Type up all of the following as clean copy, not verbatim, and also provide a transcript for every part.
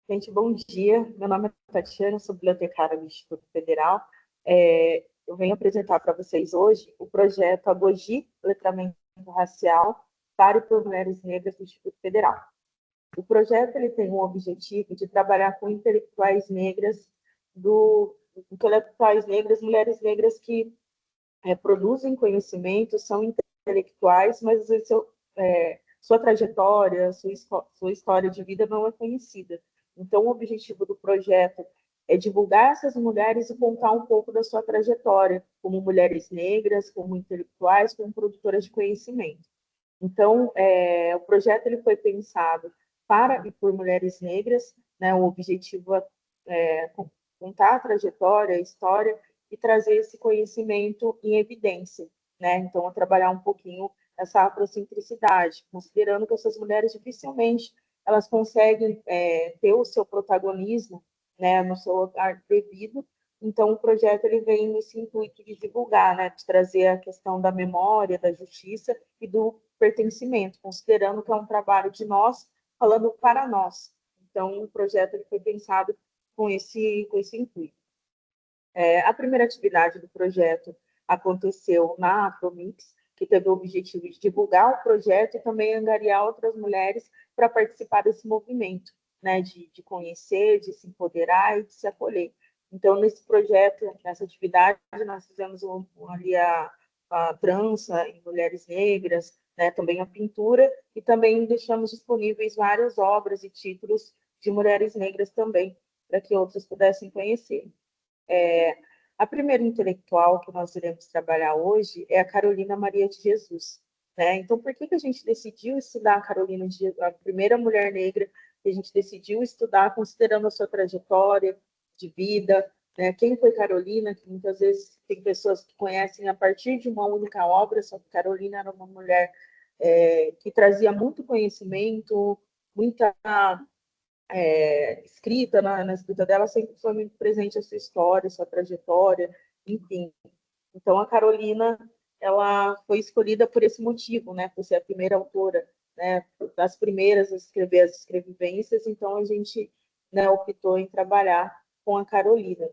Gente, bom dia. Meu nome é Tatiana, sou bibliotecária do Instituto Federal. Eu venho apresentar para vocês hoje o projeto Agogi, Letramento Racial para e por Mulheres Negras do Instituto Federal. O projeto ele tem o objetivo de trabalhar com intelectuais negras, mulheres negras que produzem conhecimento, são intelectuais, mas às vezes sua trajetória, sua história de vida não é conhecida. Então, o objetivo do projeto é divulgar essas mulheres e contar um pouco da sua trajetória, como mulheres negras, como intelectuais, como produtoras de conhecimento. Então, o projeto ele foi pensado para e por mulheres negras, né? O objetivo é contar a trajetória, a história e trazer esse conhecimento em evidência, né? Então, a trabalhar um pouquinho essa afrocentricidade, considerando que essas mulheres dificilmente elas conseguem ter o seu protagonismo, né, no seu lugar devido. Então, o projeto ele vem nesse intuito de divulgar, né, de trazer a questão da memória, da justiça e do pertencimento, considerando que é um trabalho de nós, falando para nós. Então, o projeto ele foi pensado com esse intuito. A primeira atividade do projeto aconteceu na Afromix, que teve o objetivo de divulgar o projeto e também angariar outras mulheres para participar desse movimento, né, de conhecer, de se empoderar e de se acolher. Então, nesse projeto, nessa atividade, nós fizemos ali a trança em mulheres negras, né, também a pintura, e também deixamos disponíveis várias obras e títulos de mulheres negras também, para que outras pudessem conhecer. A primeira intelectual que nós iremos trabalhar hoje é a Carolina Maria de Jesus, né? Então, por que a gente decidiu estudar a Carolina de Jesus, a primeira mulher negra que a gente decidiu estudar, considerando a sua trajetória de vida, né? Quem foi Carolina? Que muitas vezes tem pessoas que conhecem a partir de uma única obra, só que Carolina era uma mulher que trazia muito conhecimento, muita escrita, na escrita dela, sempre foi muito presente a sua história, a sua trajetória, enfim. Então, a Carolina, ela foi escolhida por esse motivo, né, por ser a primeira autora, né, das primeiras a escrever as escrevivências, então a gente, né, optou em trabalhar com a Carolina.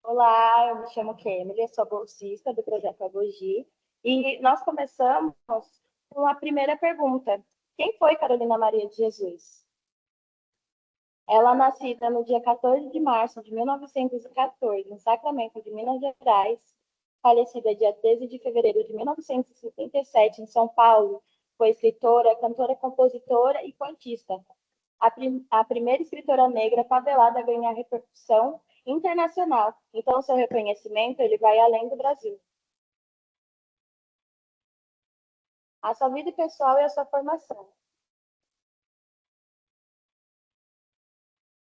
Olá, eu me chamo Kemily, sou bolsista do projeto Agogi e nós começamos com a primeira pergunta. Quem foi Carolina Maria de Jesus? Ela nascida no dia 14 de março de 1914, em Sacramento de Minas Gerais, falecida dia 13 de fevereiro de 1977 em São Paulo, foi escritora, cantora, compositora e poetista. A primeira escritora negra favelada a ganhar repercussão internacional. Então, seu reconhecimento ele vai além do Brasil. A sua vida pessoal e a sua formação.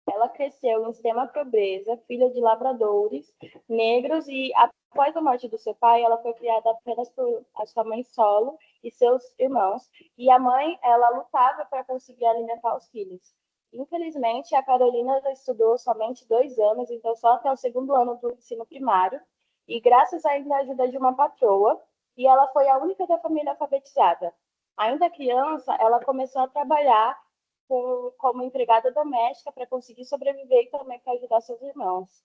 Ela cresceu em extrema pobreza, filha de lavradores negros e, após a morte do seu pai, ela foi criada apenas por a sua mãe solo e seus irmãos. E a mãe, ela lutava para conseguir alimentar os filhos. Infelizmente, a Carolina estudou somente 2 anos, então só até o segundo ano do ensino primário. E graças à ajuda de uma patroa, e ela foi a única da família alfabetizada. Ainda criança, ela começou a trabalhar como empregada doméstica para conseguir sobreviver e também para ajudar seus irmãos.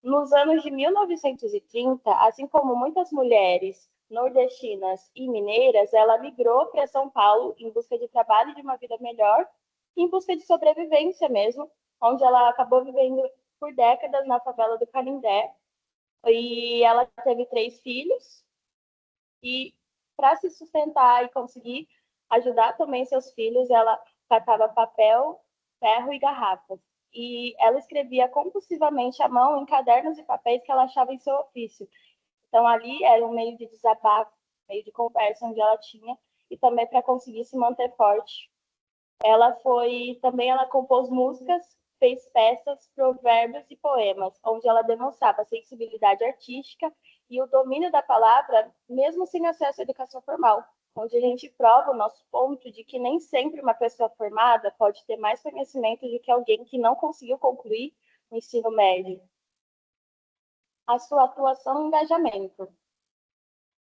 Nos anos de 1930, assim como muitas mulheres nordestinas e mineiras, ela migrou para São Paulo em busca de trabalho e de uma vida melhor, em busca de sobrevivência mesmo, onde ela acabou vivendo por décadas na favela do Canindé. E ela teve 3 filhos, e para se sustentar e conseguir ajudar também seus filhos, ela catava papel, ferro e garrafas. E ela escrevia compulsivamente à mão em cadernos e papéis que ela achava em seu ofício. Então, ali era um meio de desabafo, meio de conversa onde ela tinha, e também para conseguir se manter forte. Ela compôs músicas, fez peças, provérbios e poemas, onde ela demonstrava sensibilidade artística e o domínio da palavra, mesmo sem acesso à educação formal, onde a gente prova o nosso ponto de que nem sempre uma pessoa formada pode ter mais conhecimento do que alguém que não conseguiu concluir o ensino médio. A sua atuação e engajamento.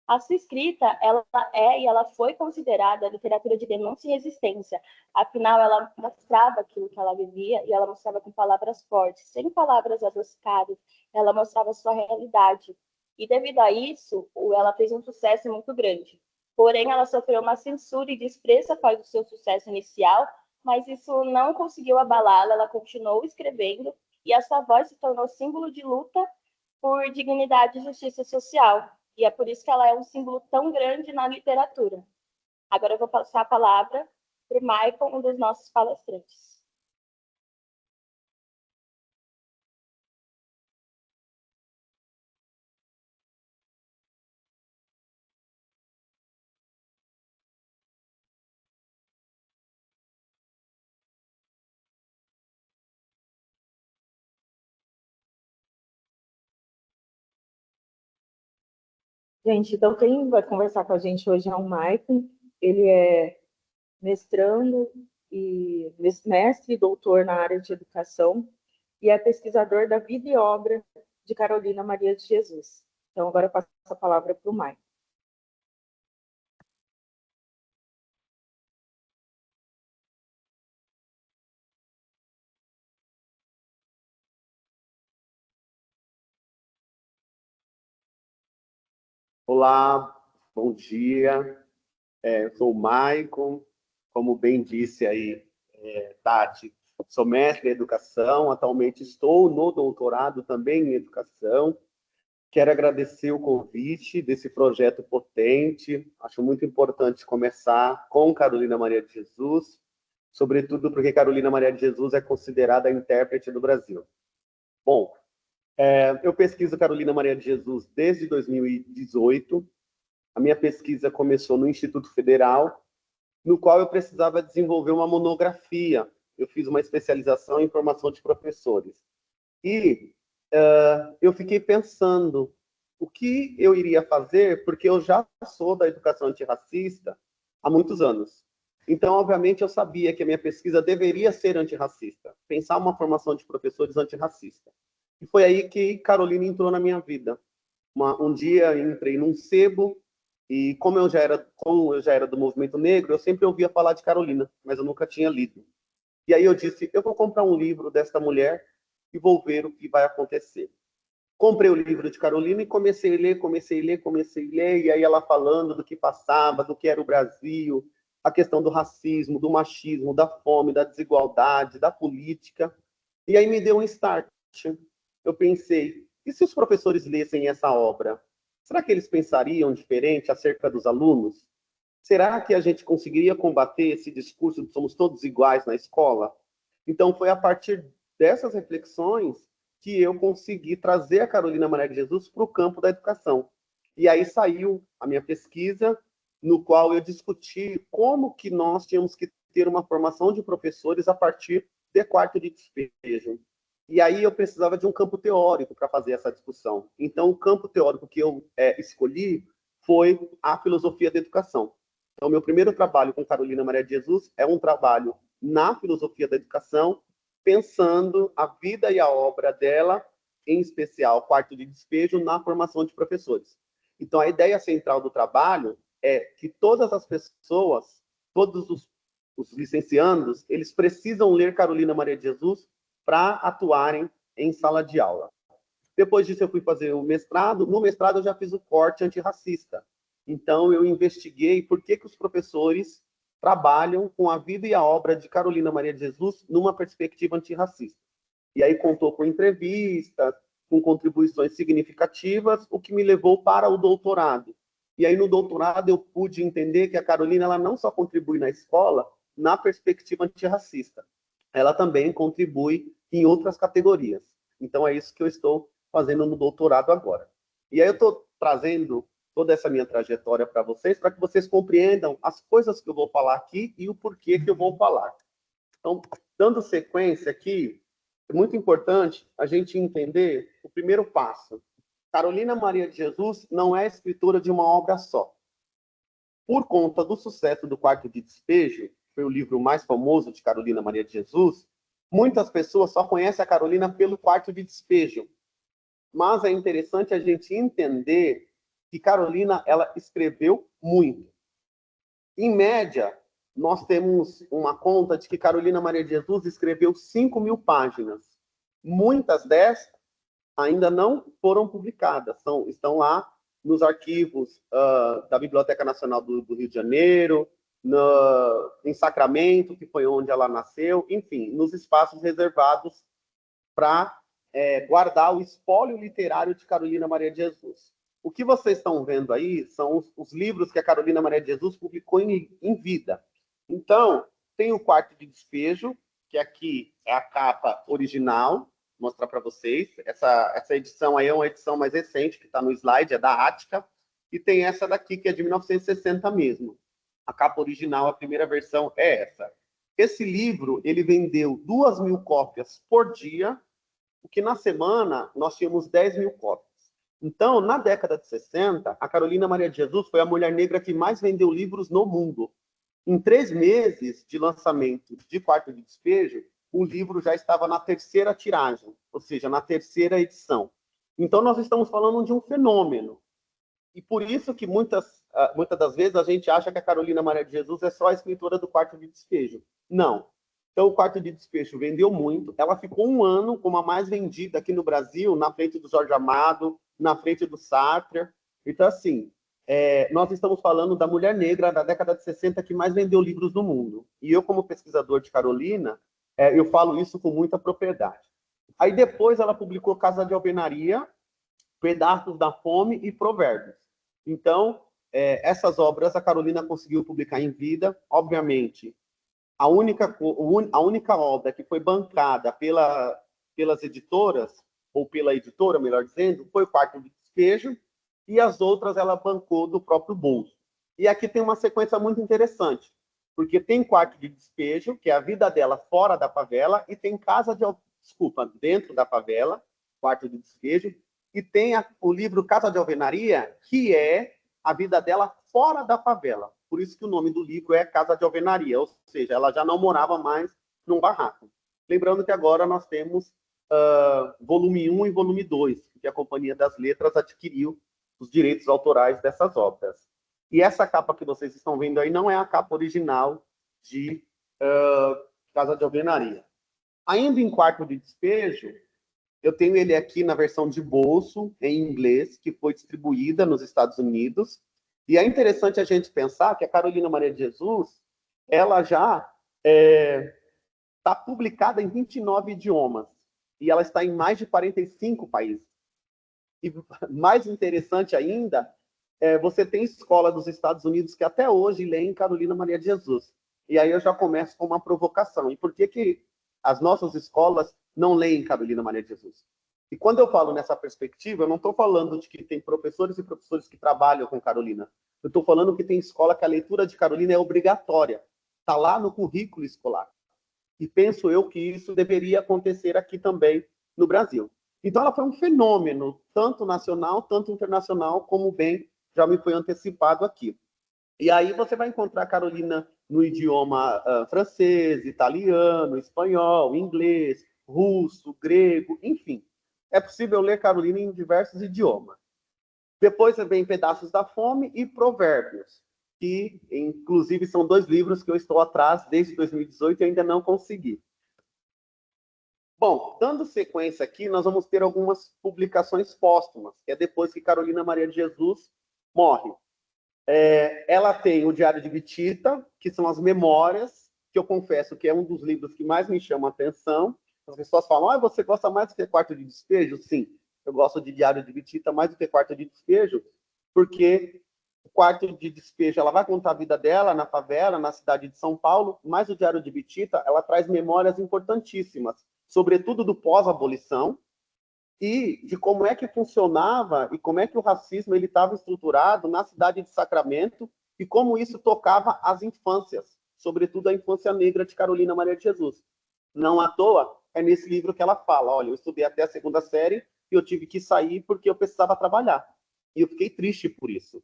A sua escrita, ela é e ela foi considerada literatura de denúncia e resistência. Afinal, ela mostrava aquilo que ela vivia e ela mostrava com palavras fortes, sem palavras adocicadas. Ela mostrava a sua realidade. E devido a isso, ela fez um sucesso muito grande. Porém, ela sofreu uma censura e desprezo após o seu sucesso inicial, mas isso não conseguiu abalá-la. Ela continuou escrevendo e a sua voz se tornou símbolo de luta por dignidade e justiça social. E é por isso que ela é um símbolo tão grande na literatura. Agora eu vou passar a palavra para o Michael, um dos nossos palestrantes. Gente, então quem vai conversar com a gente hoje é o Maicon. Ele é mestrando e mestre e doutor na área de educação e é pesquisador da vida e obra de Carolina Maria de Jesus. Então agora eu passo a palavra para o Maicon. Olá, bom dia. Eu sou o Maicon, como bem disse aí, Tati, sou mestre em educação, atualmente estou no doutorado também em educação. Quero agradecer o convite desse projeto potente, acho muito importante começar com Carolina Maria de Jesus, sobretudo porque Carolina Maria de Jesus é considerada a intérprete do Brasil. Bom, eu pesquiso Carolina Maria de Jesus desde 2018. A minha pesquisa começou no Instituto Federal, no qual eu precisava desenvolver uma monografia. Eu fiz uma especialização em formação de professores. E eu fiquei pensando o que eu iria fazer, porque eu já sou da educação antirracista há muitos anos. Então, obviamente, eu sabia que a minha pesquisa deveria ser antirracista, pensar uma formação de professores antirracista. E foi aí que Carolina entrou na minha vida. Um dia entrei num sebo e como eu já era do movimento negro, eu sempre ouvia falar de Carolina, mas eu nunca tinha lido. E aí eu disse, eu vou comprar um livro desta mulher e vou ver o que vai acontecer. Comprei o livro de Carolina e comecei a ler, e aí ela falando do que passava, do que era o Brasil, a questão do racismo, do machismo, da fome, da desigualdade, da política. E aí me deu um start. Eu pensei, e se os professores lessem essa obra? Será que eles pensariam diferente acerca dos alunos? Será que a gente conseguiria combater esse discurso de somos todos iguais na escola? Então, foi a partir dessas reflexões que eu consegui trazer a Carolina Maria de Jesus para o campo da educação. E aí saiu a minha pesquisa, no qual eu discuti como que nós tínhamos que ter uma formação de professores a partir de quarto de despejo. E aí eu precisava de um campo teórico para fazer essa discussão. Então, o campo teórico que eu escolhi foi a filosofia da educação. Então, meu primeiro trabalho com Carolina Maria de Jesus é um trabalho na filosofia da educação, pensando a vida e a obra dela, em especial, quarto de despejo, na formação de professores. Então, a ideia central do trabalho é que todas as pessoas, todos os licenciandos, eles precisam ler Carolina Maria de Jesus para atuarem em sala de aula. Depois disso, eu fui fazer o mestrado. No mestrado, eu já fiz o corte antirracista. Então, eu investiguei por que os professores trabalham com a vida e a obra de Carolina Maria de Jesus numa perspectiva antirracista. E aí contou com entrevistas, com contribuições significativas, o que me levou para o doutorado. E aí, no doutorado, eu pude entender que a Carolina ela não só contribui na escola, na perspectiva antirracista, ela também contribui em outras categorias. Então, é isso que eu estou fazendo no doutorado agora. E aí eu estou trazendo toda essa minha trajetória para que vocês compreendam as coisas que eu vou falar aqui e o porquê que eu vou falar. Então, dando sequência aqui, é muito importante a gente entender o primeiro passo. Carolina Maria de Jesus não é escritora de uma obra só. Por conta do sucesso do Quarto de Despejo, que foi o livro mais famoso de Carolina Maria de Jesus, muitas pessoas só conhecem a Carolina pelo Quarto de Despejo. Mas é interessante a gente entender que Carolina ela escreveu muito. Em média, nós temos uma conta de que Carolina Maria de Jesus escreveu 5.000 páginas. Muitas dessas ainda não foram publicadas, estão lá nos arquivos da Biblioteca Nacional do Rio de Janeiro, em Sacramento, que foi onde ela nasceu, enfim, nos espaços reservados para guardar o espólio literário de Carolina Maria de Jesus. O que vocês estão vendo aí são os livros que a Carolina Maria de Jesus publicou em vida. Então, tem o Quarto de Despejo, que aqui é a capa original, vou mostrar para vocês. Essa edição aí é uma edição mais recente, que está no slide, é da Ática, e tem essa daqui, que é de 1960 mesmo. A capa original, a primeira versão, é essa. Esse livro, ele vendeu 2.000 cópias por dia, o que na semana nós tínhamos 10.000 cópias. Então, na década de 60, a Carolina Maria de Jesus foi a mulher negra que mais vendeu livros no mundo. Em 3 meses de lançamento de Quarto de Despejo, o livro já estava na 3ª tiragem, ou seja, na 3ª edição. Então, nós estamos falando de um fenômeno. E por isso que muitas das vezes a gente acha que a Carolina Maria de Jesus é só a escritora do Quarto de Despejo. Não. Então, o Quarto de Despejo vendeu muito. Ela ficou 1 ano como a mais vendida aqui no Brasil, na frente do Jorge Amado, na frente do Sartre. Então, assim, nós estamos falando da mulher negra da década de 60 que mais vendeu livros no mundo. E eu, como pesquisador de Carolina, eu falo isso com muita propriedade. Aí depois ela publicou Casa de Alvenaria, Pedaços da Fome e Provérbios. Então, essas obras a Carolina conseguiu publicar em vida. Obviamente, a única obra que foi bancada pelas editoras, ou pela editora, melhor dizendo, foi o Quarto de Despejo, e as outras ela bancou do próprio bolso. E aqui tem uma sequência muito interessante, porque tem Quarto de Despejo, que é a vida dela fora da favela, e tem dentro da favela, Quarto de Despejo, e tem o livro Casa de Alvenaria, que é a vida dela fora da favela. Por isso que o nome do livro é Casa de Alvenaria, ou seja, ela já não morava mais num barraco. Lembrando que agora nós temos volume 1 e volume 2, que a Companhia das Letras adquiriu os direitos autorais dessas obras. E essa capa que vocês estão vendo aí não é a capa original de Casa de Alvenaria. Ainda em Quarto de Despejo, eu tenho ele aqui na versão de bolso, em inglês, que foi distribuída nos Estados Unidos. E é interessante a gente pensar que a Carolina Maria de Jesus, ela já está publicada em 29 idiomas. E ela está em mais de 45 países. E mais interessante ainda, você tem escola dos Estados Unidos que até hoje leem Carolina Maria de Jesus. E aí eu já começo com uma provocação. E por que as nossas escolas não leem Carolina Maria de Jesus? E quando eu falo nessa perspectiva, eu não estou falando de que tem professores e professores que trabalham com Carolina. Eu estou falando que tem escola que a leitura de Carolina é obrigatória. Está lá no currículo escolar. E penso eu que isso deveria acontecer aqui também no Brasil. Então, ela foi um fenômeno, tanto nacional, tanto internacional, como bem já me foi antecipado aqui. E aí você vai encontrar Carolina no idioma francês, italiano, espanhol, inglês, russo, grego, enfim. É possível ler Carolina em diversos idiomas. Depois vem Pedaços da Fome e Provérbios, que, inclusive, são 2 livros que eu estou atrás desde 2018 e ainda não consegui. Bom, dando sequência aqui, nós vamos ter algumas publicações póstumas, que é depois que Carolina Maria de Jesus morre. Ela tem o Diário de Bitita, que são as memórias, que eu confesso que é um dos livros que mais me chama a atenção. As pessoas falam, você gosta mais do que Quarto de Despejo? Sim, eu gosto de Diário de Bitita mais do que Quarto de Despejo, porque o Quarto de Despejo, ela vai contar a vida dela na favela, na cidade de São Paulo, mas o Diário de Bitita, ela traz memórias importantíssimas, sobretudo do pós-abolição, e de como é que funcionava e como é que o racismo ele estava estruturado na cidade de Sacramento e como isso tocava as infâncias, sobretudo a infância negra de Carolina Maria de Jesus. Não à toa, é nesse livro que ela fala, olha, eu estudei até a 2ª série e eu tive que sair porque eu precisava trabalhar. E eu fiquei triste por isso.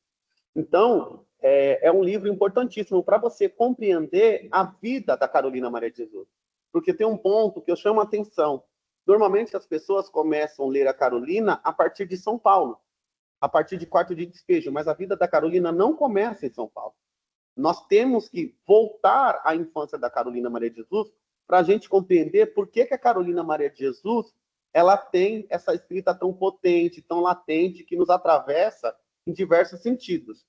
Então, é um livro importantíssimo para você compreender a vida da Carolina Maria de Jesus. Porque tem um ponto que eu chamo a atenção. Normalmente, as pessoas começam a ler a Carolina a partir de São Paulo, a partir de Quarto de Despejo, mas a vida da Carolina não começa em São Paulo. Nós temos que voltar à infância da Carolina Maria de Jesus para a gente compreender por que a Carolina Maria de Jesus ela tem essa escrita tão potente, tão latente, que nos atravessa em diversos sentidos.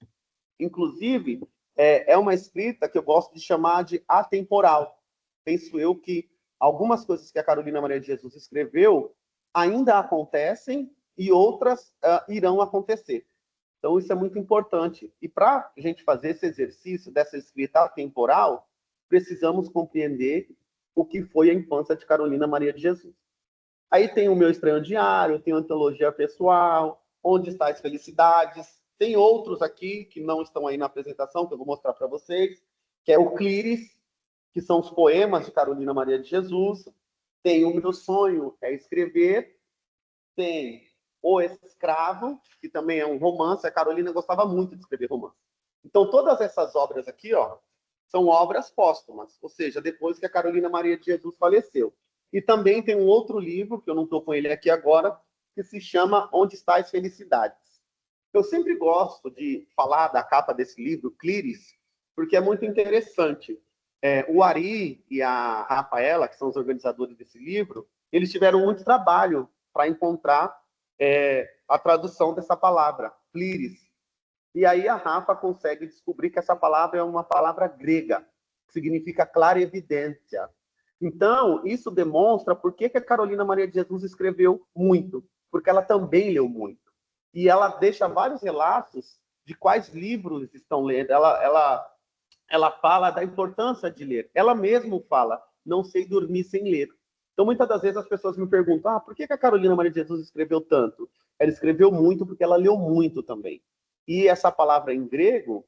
Inclusive, é uma escrita que eu gosto de chamar de atemporal. Penso eu que algumas coisas que a Carolina Maria de Jesus escreveu ainda acontecem e outras irão acontecer. Então, isso é muito importante. E para a gente fazer esse exercício dessa escrita atemporal, precisamos compreender o que foi a infância de Carolina Maria de Jesus. Aí tem o Meu Estranho Diário, tem a Antologia Pessoal, Onde Está as Felicidades, tem outros aqui que não estão aí na apresentação, que eu vou mostrar para vocês, que é o Clíris, que são os poemas de Carolina Maria de Jesus, tem O Meu Sonho é Escrever, tem O Escravo, que também é um romance. A Carolina gostava muito de escrever romance. Então, todas essas obras aqui, ó, são obras póstumas, ou seja, depois que a Carolina Maria de Jesus faleceu. E também tem um outro livro, que eu não estou com ele aqui agora, que se chama Onde Está as Felicidades. Eu sempre gosto de falar da capa desse livro, Clíris, porque é muito interessante. O Ari e a Rafaela, que são os organizadores desse livro, eles tiveram muito trabalho para encontrar a tradução dessa palavra, Clíris. E aí a Rafa consegue descobrir que essa palavra é uma palavra grega, que significa clarividência. Então, isso demonstra por que a Carolina Maria de Jesus escreveu muito, porque ela também leu muito. E ela deixa vários relatos de quais livros estão lendo. Ela fala da importância de ler. Ela mesma fala, não sei dormir sem ler. Então, muitas das vezes as pessoas me perguntam, por que a Carolina Maria de Jesus escreveu tanto? Ela escreveu muito porque ela leu muito também. E essa palavra em grego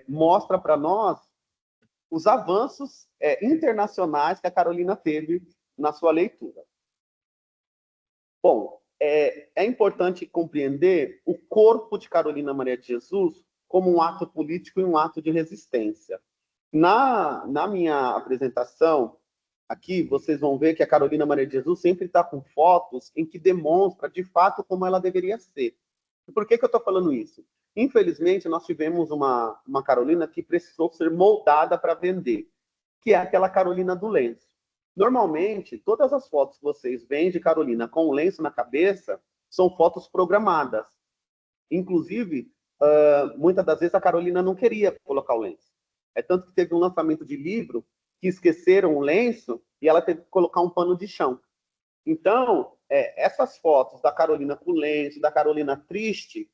mostra para nós os avanços internacionais que a Carolina teve na sua leitura. Bom, é importante compreender o corpo de Carolina Maria de Jesus como um ato político e um ato de resistência. Na minha apresentação, aqui, vocês vão ver que a Carolina Maria de Jesus sempre está com fotos em que demonstra, de fato, como ela deveria ser. E por que eu estou falando isso? Infelizmente, nós tivemos uma Carolina que precisou ser moldada para vender, que é aquela Carolina do lenço. Normalmente, todas as fotos que vocês veem de Carolina com o lenço na cabeça são fotos programadas. Inclusive, muitas das vezes a Carolina não queria colocar o lenço. É tanto que teve um lançamento de livro que esqueceram o lenço e ela teve que colocar um pano de chão. Então, essas fotos da Carolina com lenço, da Carolina triste,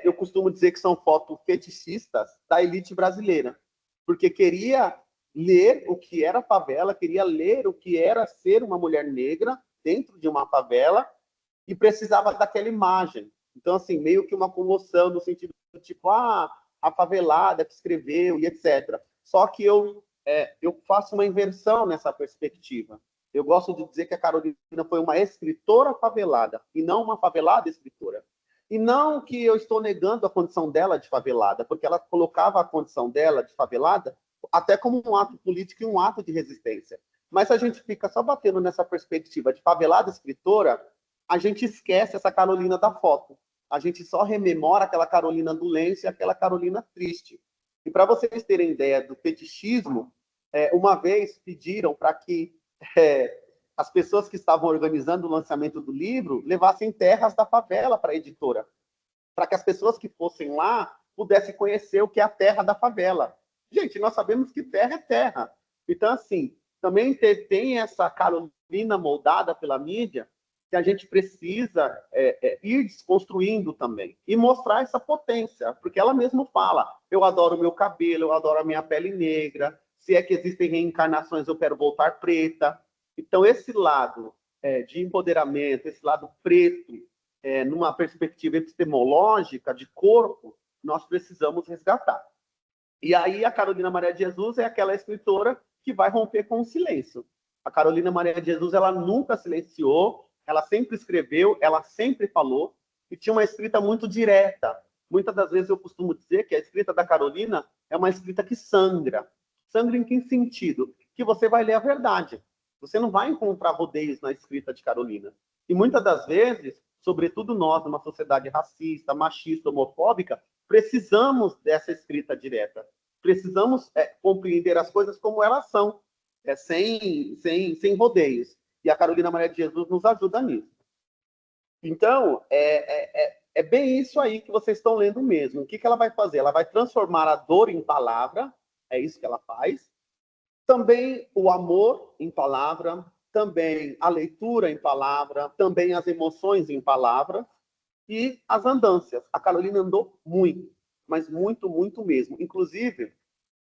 eu costumo dizer que são fotos fetichistas da elite brasileira, porque queria ler o que era favela, queria ler o que era ser uma mulher negra dentro de uma favela e precisava daquela imagem. Então, assim, meio que uma comoção no sentido tipo, a favelada que escreveu e etc. Só que eu faço uma inversão nessa perspectiva. Eu gosto de dizer que a Carolina foi uma escritora favelada e não uma favelada escritora. E não que eu estou negando a condição dela de favelada, porque ela colocava a condição dela de favelada até como um ato político e um ato de resistência. Mas se a gente fica só batendo nessa perspectiva de favelada escritora, a gente esquece essa Carolina da foto. A gente só rememora aquela Carolina do lenço e aquela Carolina triste. E para vocês terem ideia do fetichismo, uma vez pediram para que as pessoas que estavam organizando o lançamento do livro levassem terras da favela para a editora, para que as pessoas que fossem lá pudessem conhecer o que é a terra da favela. Gente, nós sabemos que terra é terra. Então, assim, também tem essa Carolina moldada pela mídia que a gente precisa ir desconstruindo também e mostrar essa potência, porque ela mesma fala, eu adoro o meu cabelo, eu adoro a minha pele negra, se é que existem reencarnações, eu quero voltar preta. Então, esse lado de empoderamento, esse lado preto, numa perspectiva epistemológica de corpo, nós precisamos resgatar. E aí a Carolina Maria de Jesus é aquela escritora que vai romper com o silêncio. A Carolina Maria de Jesus, ela nunca silenciou, ela sempre escreveu, ela sempre falou, e tinha uma escrita muito direta. Muitas das vezes eu costumo dizer que a escrita da Carolina é uma escrita que sangra. Sangra em que sentido? Que você vai ler a verdade. Você não vai encontrar rodeios na escrita de Carolina. E muitas das vezes, sobretudo nós, numa sociedade racista, machista, homofóbica, precisamos dessa escrita direta. Precisamos compreender as coisas como elas são, sem rodeios. E a Carolina Maria de Jesus nos ajuda nisso. Então, é bem isso aí que vocês estão lendo mesmo. O que ela vai fazer? Ela vai transformar a dor em palavra, é isso que ela faz. Também o amor em palavra, também a leitura em palavra, também as emoções em palavra e as andâncias. A Carolina andou muito, mas muito, muito mesmo. Inclusive,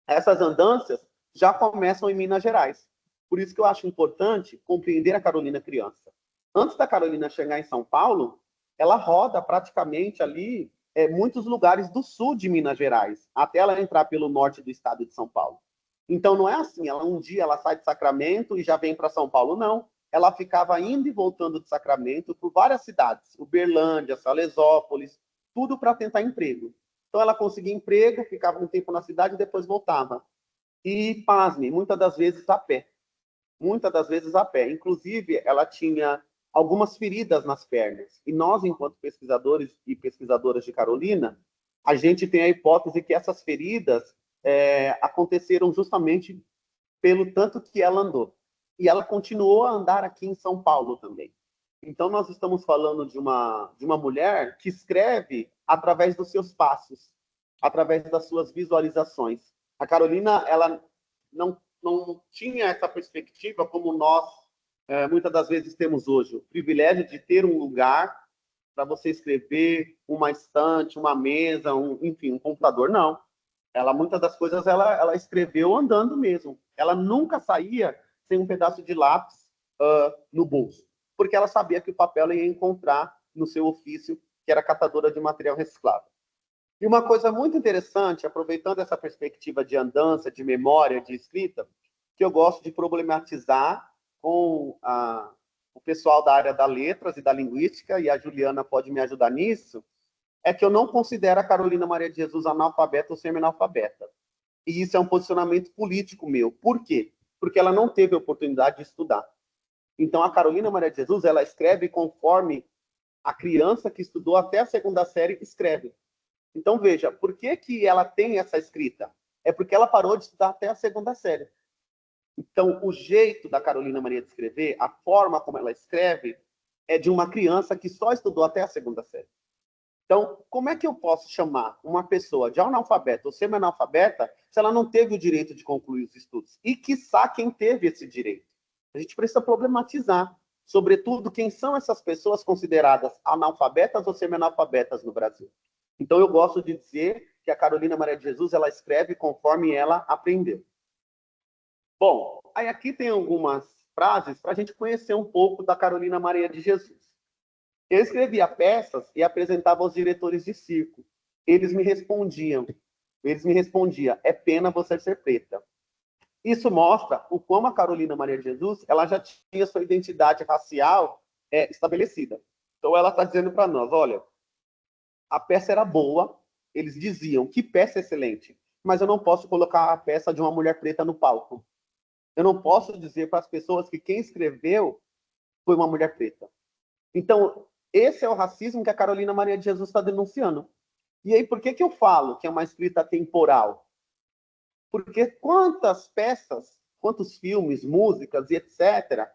essas andâncias já começam em Minas Gerais. Por isso que eu acho importante compreender a Carolina criança. Antes da Carolina chegar em São Paulo, ela roda praticamente ali muitos lugares do sul de Minas Gerais, até ela entrar pelo norte do estado de São Paulo. Então, não é assim, um dia ela sai de Sacramento e já vem para São Paulo, não. Ela ficava indo e voltando de Sacramento por várias cidades, Uberlândia, Salesópolis, tudo para tentar emprego. Então, ela conseguia emprego, ficava um tempo na cidade e depois voltava. E, pasme, muitas das vezes a pé. Muitas das vezes a pé. Inclusive, ela tinha algumas feridas nas pernas. E nós, enquanto pesquisadores e pesquisadoras de Carolina, a gente tem a hipótese que essas feridas aconteceram justamente pelo tanto que ela andou. E ela continuou a andar aqui em São Paulo também. Então, nós estamos falando de uma mulher que escreve através dos seus passos, através das suas visualizações. A Carolina, ela não tinha essa perspectiva como nós, muitas das vezes, temos hoje. O privilégio de ter um lugar para você escrever, uma estante, uma mesa, enfim, um computador, não. Ela, muitas das coisas, ela escreveu andando mesmo. Ela nunca saía sem um pedaço de lápis no bolso, porque ela sabia que o papel ela ia encontrar no seu ofício, que era catadora de material reciclável. E uma coisa muito interessante, aproveitando essa perspectiva de andança, de memória, de escrita, que eu gosto de problematizar com o pessoal da área da letras e da linguística, e a Juliana pode me ajudar nisso, é que eu não considero a Carolina Maria de Jesus analfabeta ou semi-analfabeta. E isso é um posicionamento político meu. Por quê? Porque ela não teve a oportunidade de estudar. Então, a Carolina Maria de Jesus, ela escreve conforme a criança que estudou até a segunda série escreve. Então, veja, por que ela tem essa escrita? É porque ela parou de estudar até a segunda série. Então, o jeito da Carolina Maria de escrever, a forma como ela escreve, é de uma criança que só estudou até a segunda série. Então, como é que eu posso chamar uma pessoa de analfabeta ou semi-analfabeta se ela não teve o direito de concluir os estudos? E, quiçá, quem teve esse direito? A gente precisa problematizar, sobretudo, quem são essas pessoas consideradas analfabetas ou semi-analfabetas no Brasil. Então, eu gosto de dizer que a Carolina Maria de Jesus, ela escreve conforme ela aprendeu. Bom, aí aqui tem algumas frases para a gente conhecer um pouco da Carolina Maria de Jesus. Eu escrevia peças e apresentava aos diretores de circo. Eles me respondiam, é pena você ser preta. Isso mostra o como a Carolina Maria de Jesus, ela já tinha sua identidade racial estabelecida. Então, ela está dizendo para nós, olha, a peça era boa, eles diziam, que peça excelente, mas eu não posso colocar a peça de uma mulher preta no palco. Eu não posso dizer para as pessoas que quem escreveu foi uma mulher preta. Então, esse é o racismo que a Carolina Maria de Jesus está denunciando. E aí, por que eu falo que é uma escrita temporal? Porque quantas peças, quantos filmes, músicas e etc.,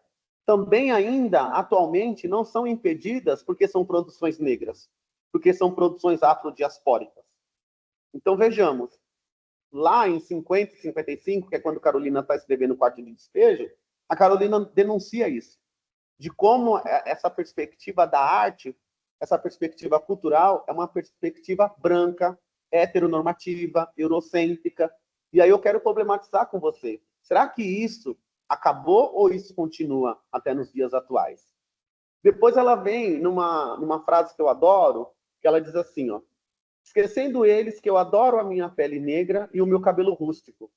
também ainda, atualmente, não são impedidas porque são produções negras, porque são produções afrodiaspóricas. Então, vejamos, lá em 50 e 55, que é quando Carolina está escrevendo o Quarto de Despejo, a Carolina denuncia isso, de como essa perspectiva da arte, essa perspectiva cultural, é uma perspectiva branca, heteronormativa, eurocêntrica. E aí eu quero problematizar com você. Será que isso acabou ou isso continua até nos dias atuais? Depois ela vem numa frase que eu adoro, que ela diz assim, ó, esquecendo eles que eu adoro a minha pele negra e o meu cabelo rústico.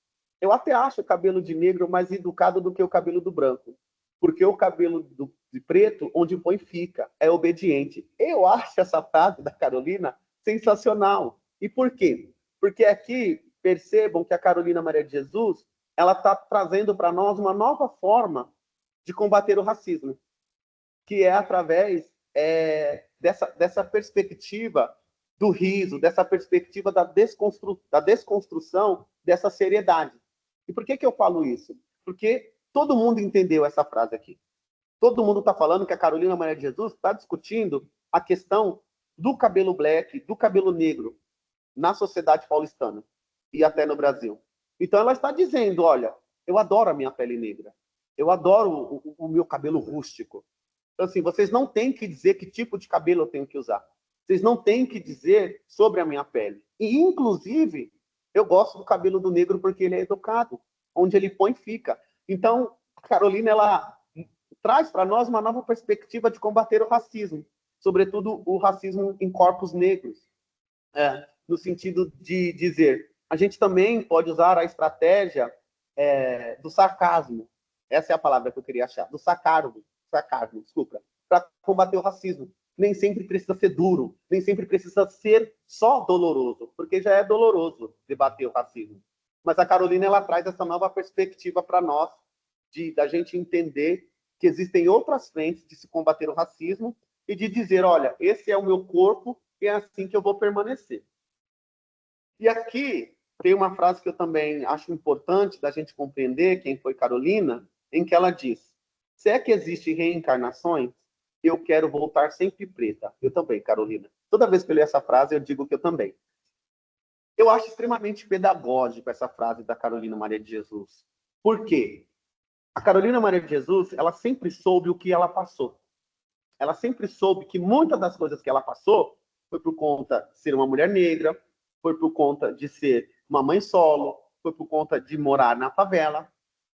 Eu até acho o cabelo de negro mais educado do que o cabelo do branco. Porque o cabelo de preto, onde põe fica, é obediente. Eu acho essa frase da Carolina sensacional. E por quê? Porque aqui, percebam que a Carolina Maria de Jesus, ela está trazendo para nós uma nova forma de combater o racismo, que é através dessa perspectiva do riso, dessa perspectiva da desconstrução dessa seriedade. E por que eu falo isso? Porque todo mundo entendeu essa frase aqui. Todo mundo está falando que a Carolina Maria de Jesus está discutindo a questão do cabelo black, do cabelo negro na sociedade paulistana e até no Brasil. Então ela está dizendo, olha, eu adoro a minha pele negra, eu adoro o meu cabelo rústico. Então, assim, vocês não têm que dizer que tipo de cabelo eu tenho que usar. Vocês não têm que dizer sobre a minha pele. E, inclusive, eu gosto do cabelo do negro porque ele é educado. Onde ele põe, fica. Então, a Carolina, ela traz para nós uma nova perspectiva de combater o racismo. Sobretudo, o racismo em corpos negros. No sentido de dizer, a gente também pode usar a estratégia do sarcasmo. Essa é a palavra que eu queria achar. Do sarcasmo, desculpa. Para combater o racismo. Nem sempre precisa ser duro, nem sempre precisa ser só doloroso, porque já é doloroso debater o racismo. Mas a Carolina, ela traz essa nova perspectiva para nós, da gente entender que existem outras frentes de se combater o racismo e de dizer, olha, esse é o meu corpo e é assim que eu vou permanecer. E aqui tem uma frase que eu também acho importante da gente compreender quem foi Carolina, em que ela diz, se é que existem reencarnações, eu quero voltar sempre preta. Eu também, Carolina. Toda vez que eu leio essa frase, eu digo que eu também. Eu acho extremamente pedagógico essa frase da Carolina Maria de Jesus. Por quê? A Carolina Maria de Jesus, ela sempre soube o que ela passou. Ela sempre soube que muitas das coisas que ela passou foi por conta de ser uma mulher negra, foi por conta de ser uma mãe solo, foi por conta de morar na favela.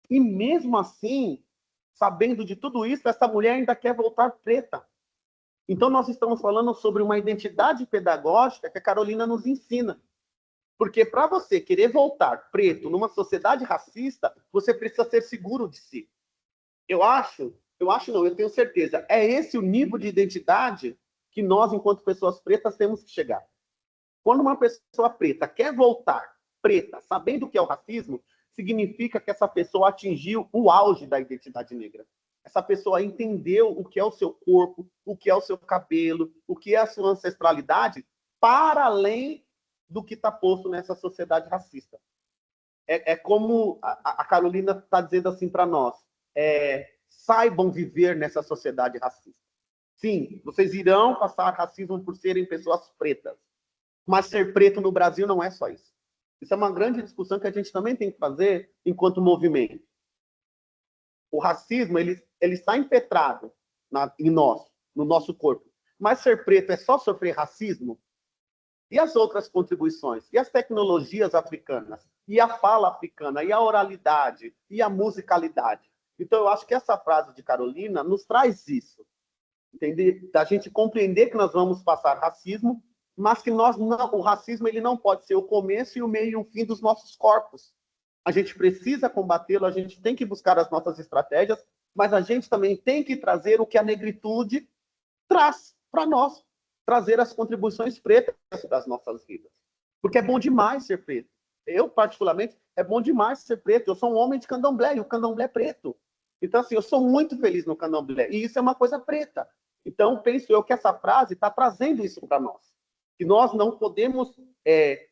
E mesmo assim, sabendo de tudo isso, essa mulher ainda quer voltar preta. Então, nós estamos falando sobre uma identidade pedagógica que a Carolina nos ensina. Porque para você querer voltar preto numa sociedade racista, você precisa ser seguro de si. Eu tenho certeza. É esse o nível de identidade que nós, enquanto pessoas pretas, temos que chegar. Quando uma pessoa preta quer voltar preta, sabendo o que é o racismo, significa que essa pessoa atingiu o auge da identidade negra. Essa pessoa entendeu o que é o seu corpo, o que é o seu cabelo, o que é a sua ancestralidade, para além do que está posto nessa sociedade racista. É como a Carolina está dizendo assim para nós, saibam viver nessa sociedade racista. Sim, vocês irão passar racismo por serem pessoas pretas, mas ser preto no Brasil não é só isso. Isso é uma grande discussão que a gente também tem que fazer enquanto movimento. O racismo, ele está impetrado em nós, no nosso corpo. Mas ser preto é só sofrer racismo? E as outras contribuições? E as tecnologias africanas? E a fala africana? E a oralidade? E a musicalidade? Então, eu acho que essa frase de Carolina nos traz isso. Entender? Da gente compreender que nós vamos passar racismo, mas que o racismo ele não pode ser o começo e o meio e o fim dos nossos corpos. A gente precisa combatê-lo, a gente tem que buscar as nossas estratégias, mas a gente também tem que trazer o que a negritude traz para nós, trazer as contribuições pretas das nossas vidas. Porque é bom demais ser preto. Eu, particularmente, é bom demais ser preto. Eu sou um homem de candomblé, e o candomblé é preto. Então, assim, eu sou muito feliz no candomblé, e isso é uma coisa preta. Então, penso eu que essa frase está trazendo isso para nós. Que nós não podemos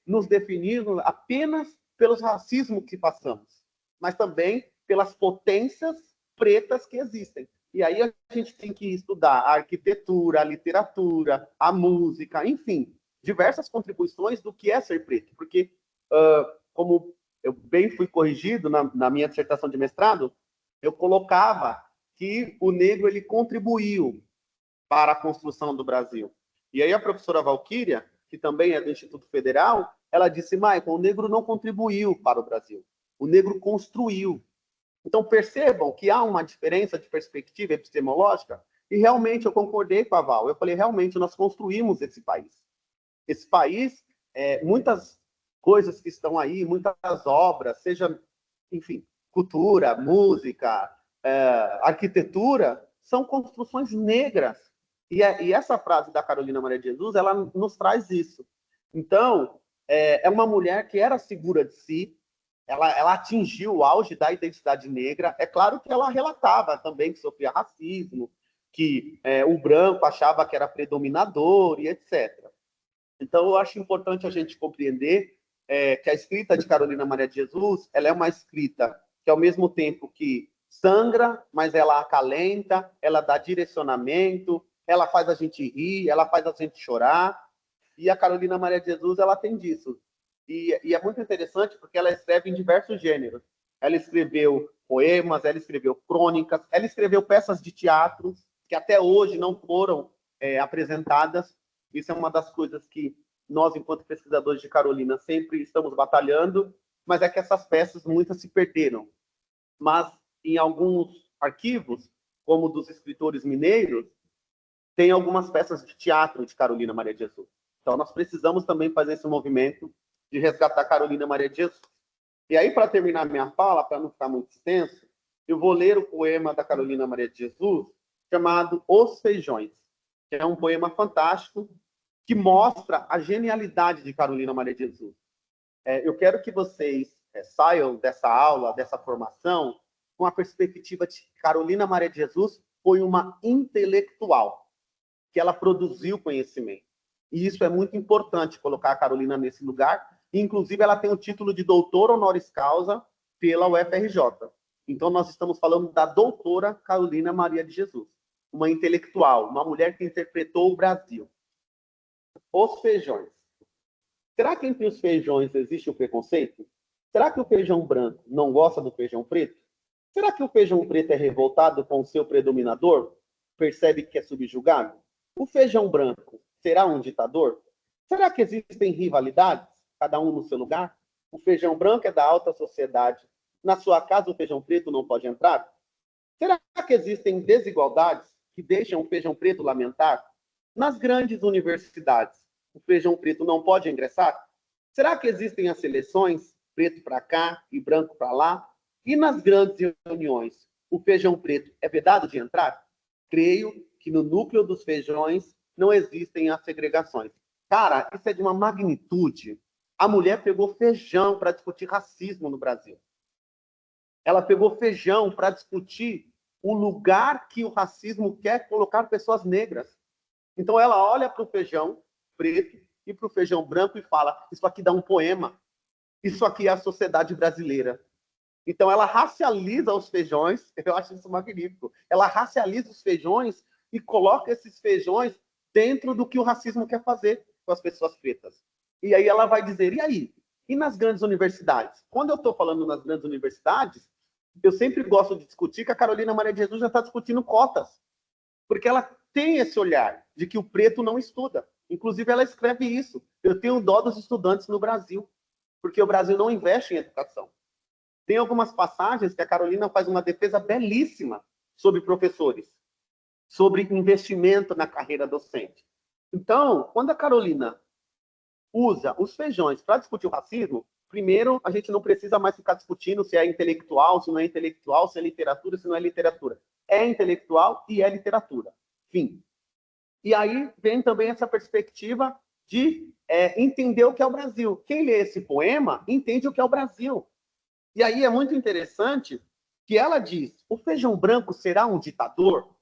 nos definir apenas pelos racismos que passamos, mas também pelas potências pretas que existem. E aí a gente tem que estudar a arquitetura, a literatura, a música, enfim, diversas contribuições do que é ser preto. Porque, como eu bem fui corrigido na minha dissertação de mestrado, eu colocava que o negro ele contribuiu para a construção do Brasil. E aí a professora Valquíria, que também é do Instituto Federal, ela disse, Michael, o negro não contribuiu para o Brasil, o negro construiu. Então percebam que há uma diferença de perspectiva epistemológica, e realmente eu concordei com a Val, eu falei, realmente nós construímos esse país. Esse país, muitas coisas que estão aí, muitas obras, seja enfim, cultura, música, arquitetura, são construções negras. E essa frase da Carolina Maria de Jesus, ela nos traz isso. Então, é uma mulher que era segura de si, ela atingiu o auge da identidade negra. É claro que ela relatava também que sofria racismo, que o branco achava que era predominador e etc. Então, eu acho importante a gente compreender que a escrita de Carolina Maria de Jesus, ela é uma escrita que, ao mesmo tempo que sangra, mas ela acalenta, ela dá direcionamento, ela faz a gente rir, ela faz a gente chorar. E a Carolina Maria de Jesus, ela tem disso. E é muito interessante porque ela escreve em diversos gêneros. Ela escreveu poemas, ela escreveu crônicas, ela escreveu peças de teatro que até hoje não foram apresentadas. Isso é uma das coisas que nós, enquanto pesquisadores de Carolina, sempre estamos batalhando, mas é que essas peças, muitas se perderam. Mas em alguns arquivos, como dos escritores mineiros, tem algumas peças de teatro de Carolina Maria de Jesus. Então, nós precisamos também fazer esse movimento de resgatar Carolina Maria de Jesus. E aí, para terminar minha fala, para não ficar muito extenso, eu vou ler o poema da Carolina Maria de Jesus, chamado Os Feijões, que é um poema fantástico que mostra a genialidade de Carolina Maria de Jesus. Eu quero que vocês saiam dessa aula, dessa formação, com a perspectiva de que Carolina Maria de Jesus foi uma intelectual, que ela produziu conhecimento. E isso é muito importante, colocar a Carolina nesse lugar. Inclusive, ela tem o título de doutora honoris causa pela UFRJ. Então, nós estamos falando da doutora Carolina Maria de Jesus, uma intelectual, uma mulher que interpretou o Brasil. Os feijões. Será que entre os feijões existe o preconceito? Será que o feijão branco não gosta do feijão preto? Será que o feijão preto é revoltado com o seu predominador? Percebe que é subjugado? O feijão branco será um ditador? Será que existem rivalidades, cada um no seu lugar? O feijão branco é da alta sociedade. Na sua casa, o feijão preto não pode entrar? Será que existem desigualdades que deixam o feijão preto lamentar? Nas grandes universidades, o feijão preto não pode ingressar? Será que existem as seleções, preto para cá e branco para lá? E nas grandes reuniões, o feijão preto é vedado de entrar? Creio que no núcleo dos feijões não existem as segregações. Cara, isso é de uma magnitude. A mulher pegou feijão para discutir racismo no Brasil. Ela pegou feijão para discutir o lugar que o racismo quer colocar pessoas negras. Então, ela olha para o feijão preto e para o feijão branco e fala: isso aqui dá um poema. Isso aqui é a sociedade brasileira. Então, ela racializa os feijões. Eu acho isso magnífico. Ela racializa os feijões e coloca esses feijões dentro do que o racismo quer fazer com as pessoas pretas. E aí ela vai dizer: e aí? E nas grandes universidades? Quando eu estou falando nas grandes universidades, eu sempre gosto de discutir que a Carolina Maria de Jesus já está discutindo cotas. Porque ela tem esse olhar de que o preto não estuda. Inclusive, ela escreve isso. Eu tenho dó dos estudantes no Brasil, porque o Brasil não investe em educação. Tem algumas passagens que a Carolina faz uma defesa belíssima sobre professores, sobre investimento na carreira docente. Então, quando a Carolina usa os feijões para discutir o racismo, primeiro, a gente não precisa mais ficar discutindo se é intelectual, se não é intelectual, se é literatura, se não é literatura. É intelectual e é literatura. Fim. E aí vem também essa perspectiva de entender o que é o Brasil. Quem lê esse poema entende o que é o Brasil. E aí é muito interessante que ela diz: o feijão branco será um ditador?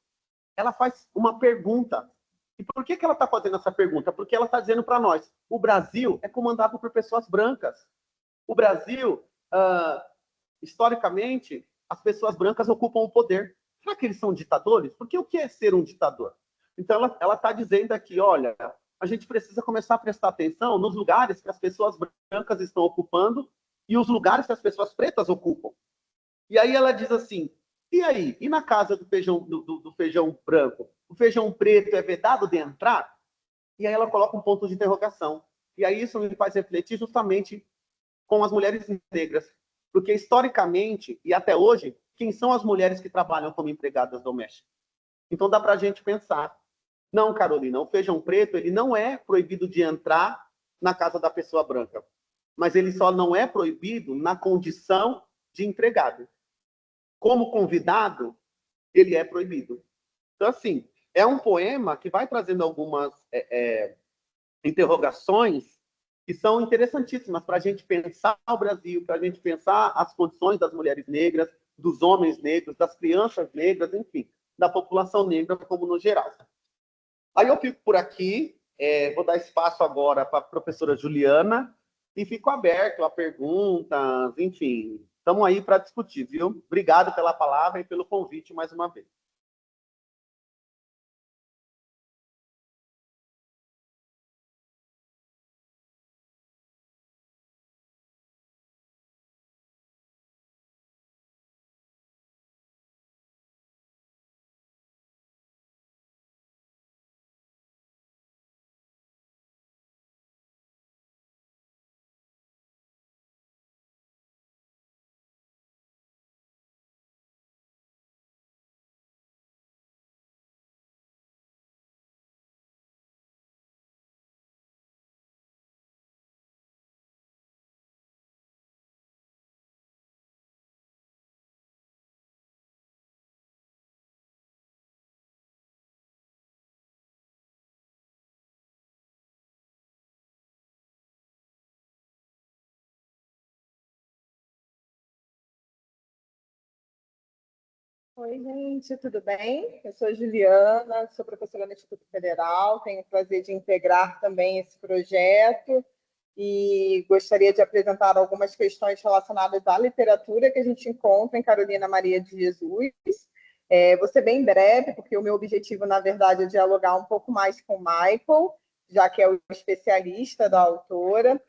Ela faz uma pergunta. E por que ela está fazendo essa pergunta? Porque ela está dizendo para nós: o Brasil é comandado por pessoas brancas. O Brasil, historicamente, as pessoas brancas ocupam o poder. Será que eles são ditadores? Porque o que é ser um ditador? Então, ela está dizendo aqui: olha, a gente precisa começar a prestar atenção nos lugares que as pessoas brancas estão ocupando e os lugares que as pessoas pretas ocupam. E aí ela diz assim: e aí? E na casa do feijão, do feijão branco? O feijão preto é vedado de entrar? E aí ela coloca um ponto de interrogação. E aí isso me faz refletir justamente com as mulheres negras. Porque, historicamente, e até hoje, quem são as mulheres que trabalham como empregadas domésticas? Então, dá para a gente pensar: não, Carolina, o feijão preto ele não é proibido de entrar na casa da pessoa branca, mas ele só não é proibido na condição de empregado. Como convidado, ele é proibido. Então, assim, é um poema que vai trazendo algumas interrogações que são interessantíssimas para a gente pensar o Brasil, para a gente pensar as condições das mulheres negras, dos homens negros, das crianças negras, enfim, da população negra como no geral. Aí eu fico por aqui, vou dar espaço agora para a professora Juliana e fico aberto a perguntas, enfim, estamos aí para discutir, viu? Obrigado pela palavra e pelo convite mais uma vez. Oi, gente, tudo bem? Eu sou a Juliana, sou professora no Instituto Federal, tenho o prazer de integrar também esse projeto e gostaria de apresentar algumas questões relacionadas à literatura que a gente encontra em Carolina Maria de Jesus. Vou ser bem breve, porque o meu objetivo, na verdade, é dialogar um pouco mais com o Michael, já que é o especialista da autora.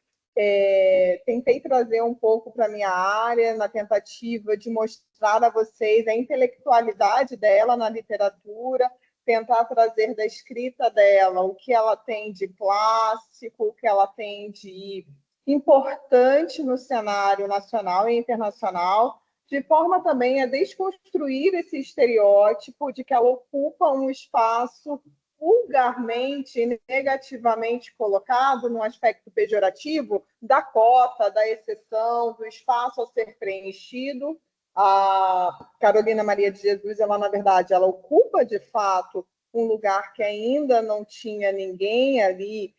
Tentei trazer um pouco para a minha área, na tentativa de mostrar a vocês a intelectualidade dela na literatura, tentar trazer da escrita dela o que ela tem de clássico, o que ela tem de importante no cenário nacional e internacional, de forma também a desconstruir esse estereótipo de que ela ocupa um espaço vulgarmente e negativamente colocado no aspecto pejorativo da cota, da exceção, do espaço a ser preenchido. A Carolina Maria de Jesus, ela, na verdade, ela ocupa, de fato, um lugar que ainda não tinha ninguém ali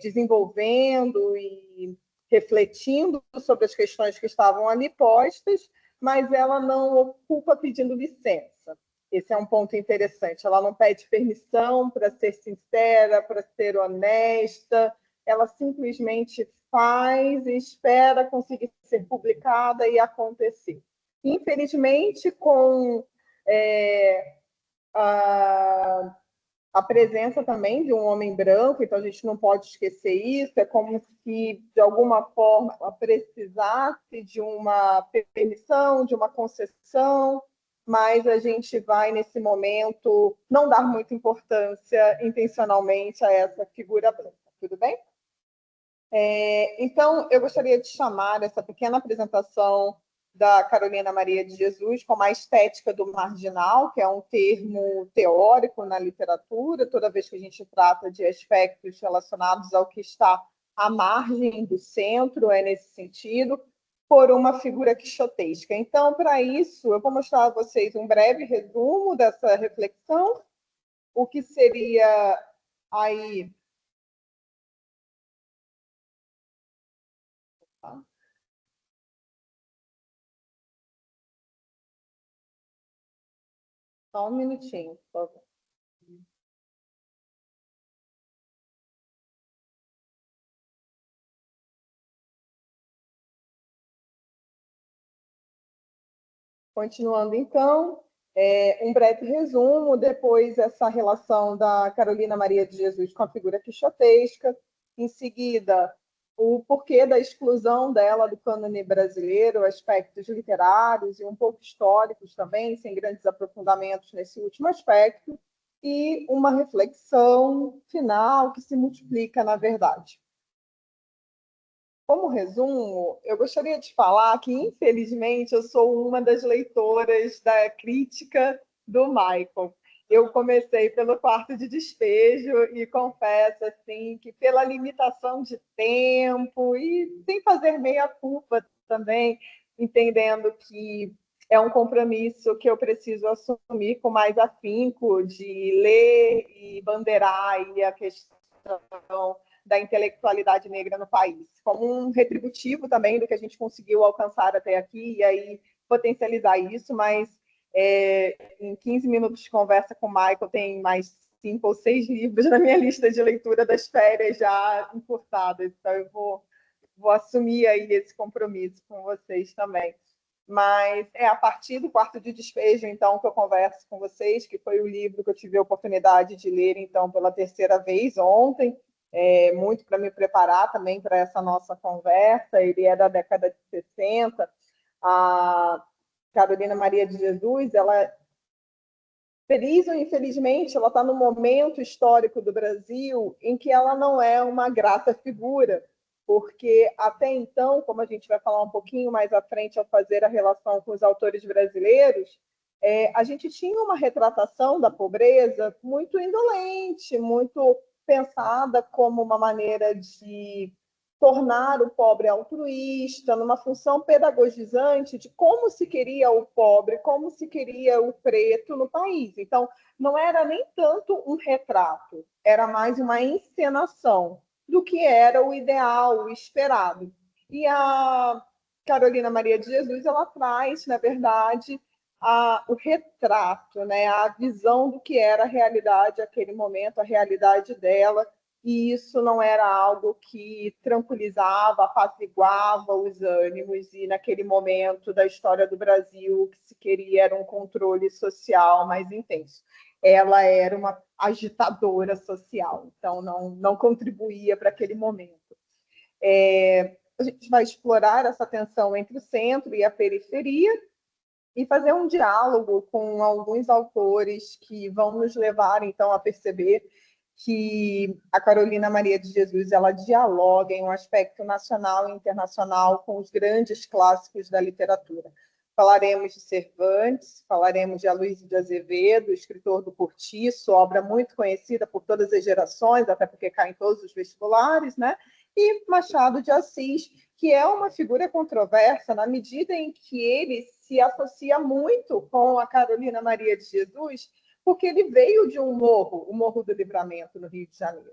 desenvolvendo e refletindo sobre as questões que estavam ali postas, mas ela não ocupa pedindo licença. Esse é um ponto interessante. Ela não pede permissão para ser sincera, para ser honesta. Ela simplesmente faz e espera conseguir ser publicada e acontecer. Infelizmente, com a presença também de um homem branco, então a gente não pode esquecer isso, é como se, de alguma forma, precisasse de uma permissão, de uma concessão, mas a gente vai, nesse momento, não dar muita importância intencionalmente a essa figura branca. Tudo bem? Então, eu gostaria de chamar essa pequena apresentação da Carolina Maria de Jesus como a estética do marginal, que é um termo teórico na literatura, toda vez que a gente trata de aspectos relacionados ao que está à margem do centro, é nesse sentido, por uma figura quixotesca. Então, para isso, eu vou mostrar a vocês um breve resumo dessa reflexão, o que seria aí... Só um minutinho, por favor. Continuando, então, um breve resumo, depois essa relação da Carolina Maria de Jesus com a figura quixotesca, em seguida, o porquê da exclusão dela do cânone brasileiro, aspectos literários e um pouco históricos também, sem grandes aprofundamentos nesse último aspecto, e uma reflexão final que se multiplica, na verdade. Como resumo, eu gostaria de falar que, infelizmente, eu sou uma das leitoras da crítica do Michael. Eu comecei pelo Quarto de Despejo e confesso assim, que, pela limitação de tempo e sem fazer meia-culpa também, entendendo que é um compromisso que eu preciso assumir com mais afinco, de ler e bandeirar aí a questão da intelectualidade negra no país, como um retributivo também do que a gente conseguiu alcançar até aqui, e aí potencializar isso, mas em 15 minutos de conversa com o Michael, tem mais 5 ou 6 livros na minha lista de leitura das férias já encurtadas, então eu vou assumir aí esse compromisso com vocês também. Mas é a partir do Quarto de Despejo, então, que eu converso com vocês, que foi o livro que eu tive a oportunidade de ler, então, pela terceira vez ontem, muito para me preparar também para essa nossa conversa. Ele é da década de 60. A Carolina Maria de Jesus, ela, feliz ou infelizmente, ela está no momento histórico do Brasil em que ela não é uma grata figura, porque até então, como a gente vai falar um pouquinho mais à frente ao fazer a relação com os autores brasileiros, a gente tinha uma retratação da pobreza muito indolente, muito pensada como uma maneira de tornar o pobre altruísta, numa função pedagogizante de como se queria o pobre, como se queria o preto no país. Então, não era nem tanto um retrato, era mais uma encenação do que era o ideal, o esperado. E a Carolina Maria de Jesus, ela traz, na verdade, o retrato, né? A visão do que era a realidade naquele momento, a realidade dela, e isso não era algo que tranquilizava, apaziguava os ânimos, e naquele momento da história do Brasil, o que se queria era um controle social mais intenso. Ela era uma agitadora social, então não contribuía para aquele momento. A gente vai explorar essa tensão entre o centro e a periferia e fazer um diálogo com alguns autores que vão nos levar, então, a perceber que a Carolina Maria de Jesus ela dialoga em um aspecto nacional e internacional com os grandes clássicos da literatura. Falaremos de Cervantes, falaremos de Aloysio de Azevedo, escritor do Cortiço, obra muito conhecida por todas as gerações, até porque cai em todos os vestibulares, né? E Machado de Assis, que é uma figura controversa na medida em que ele se associa muito com a Carolina Maria de Jesus, porque ele veio de um morro, o Morro do Livramento, no Rio de Janeiro.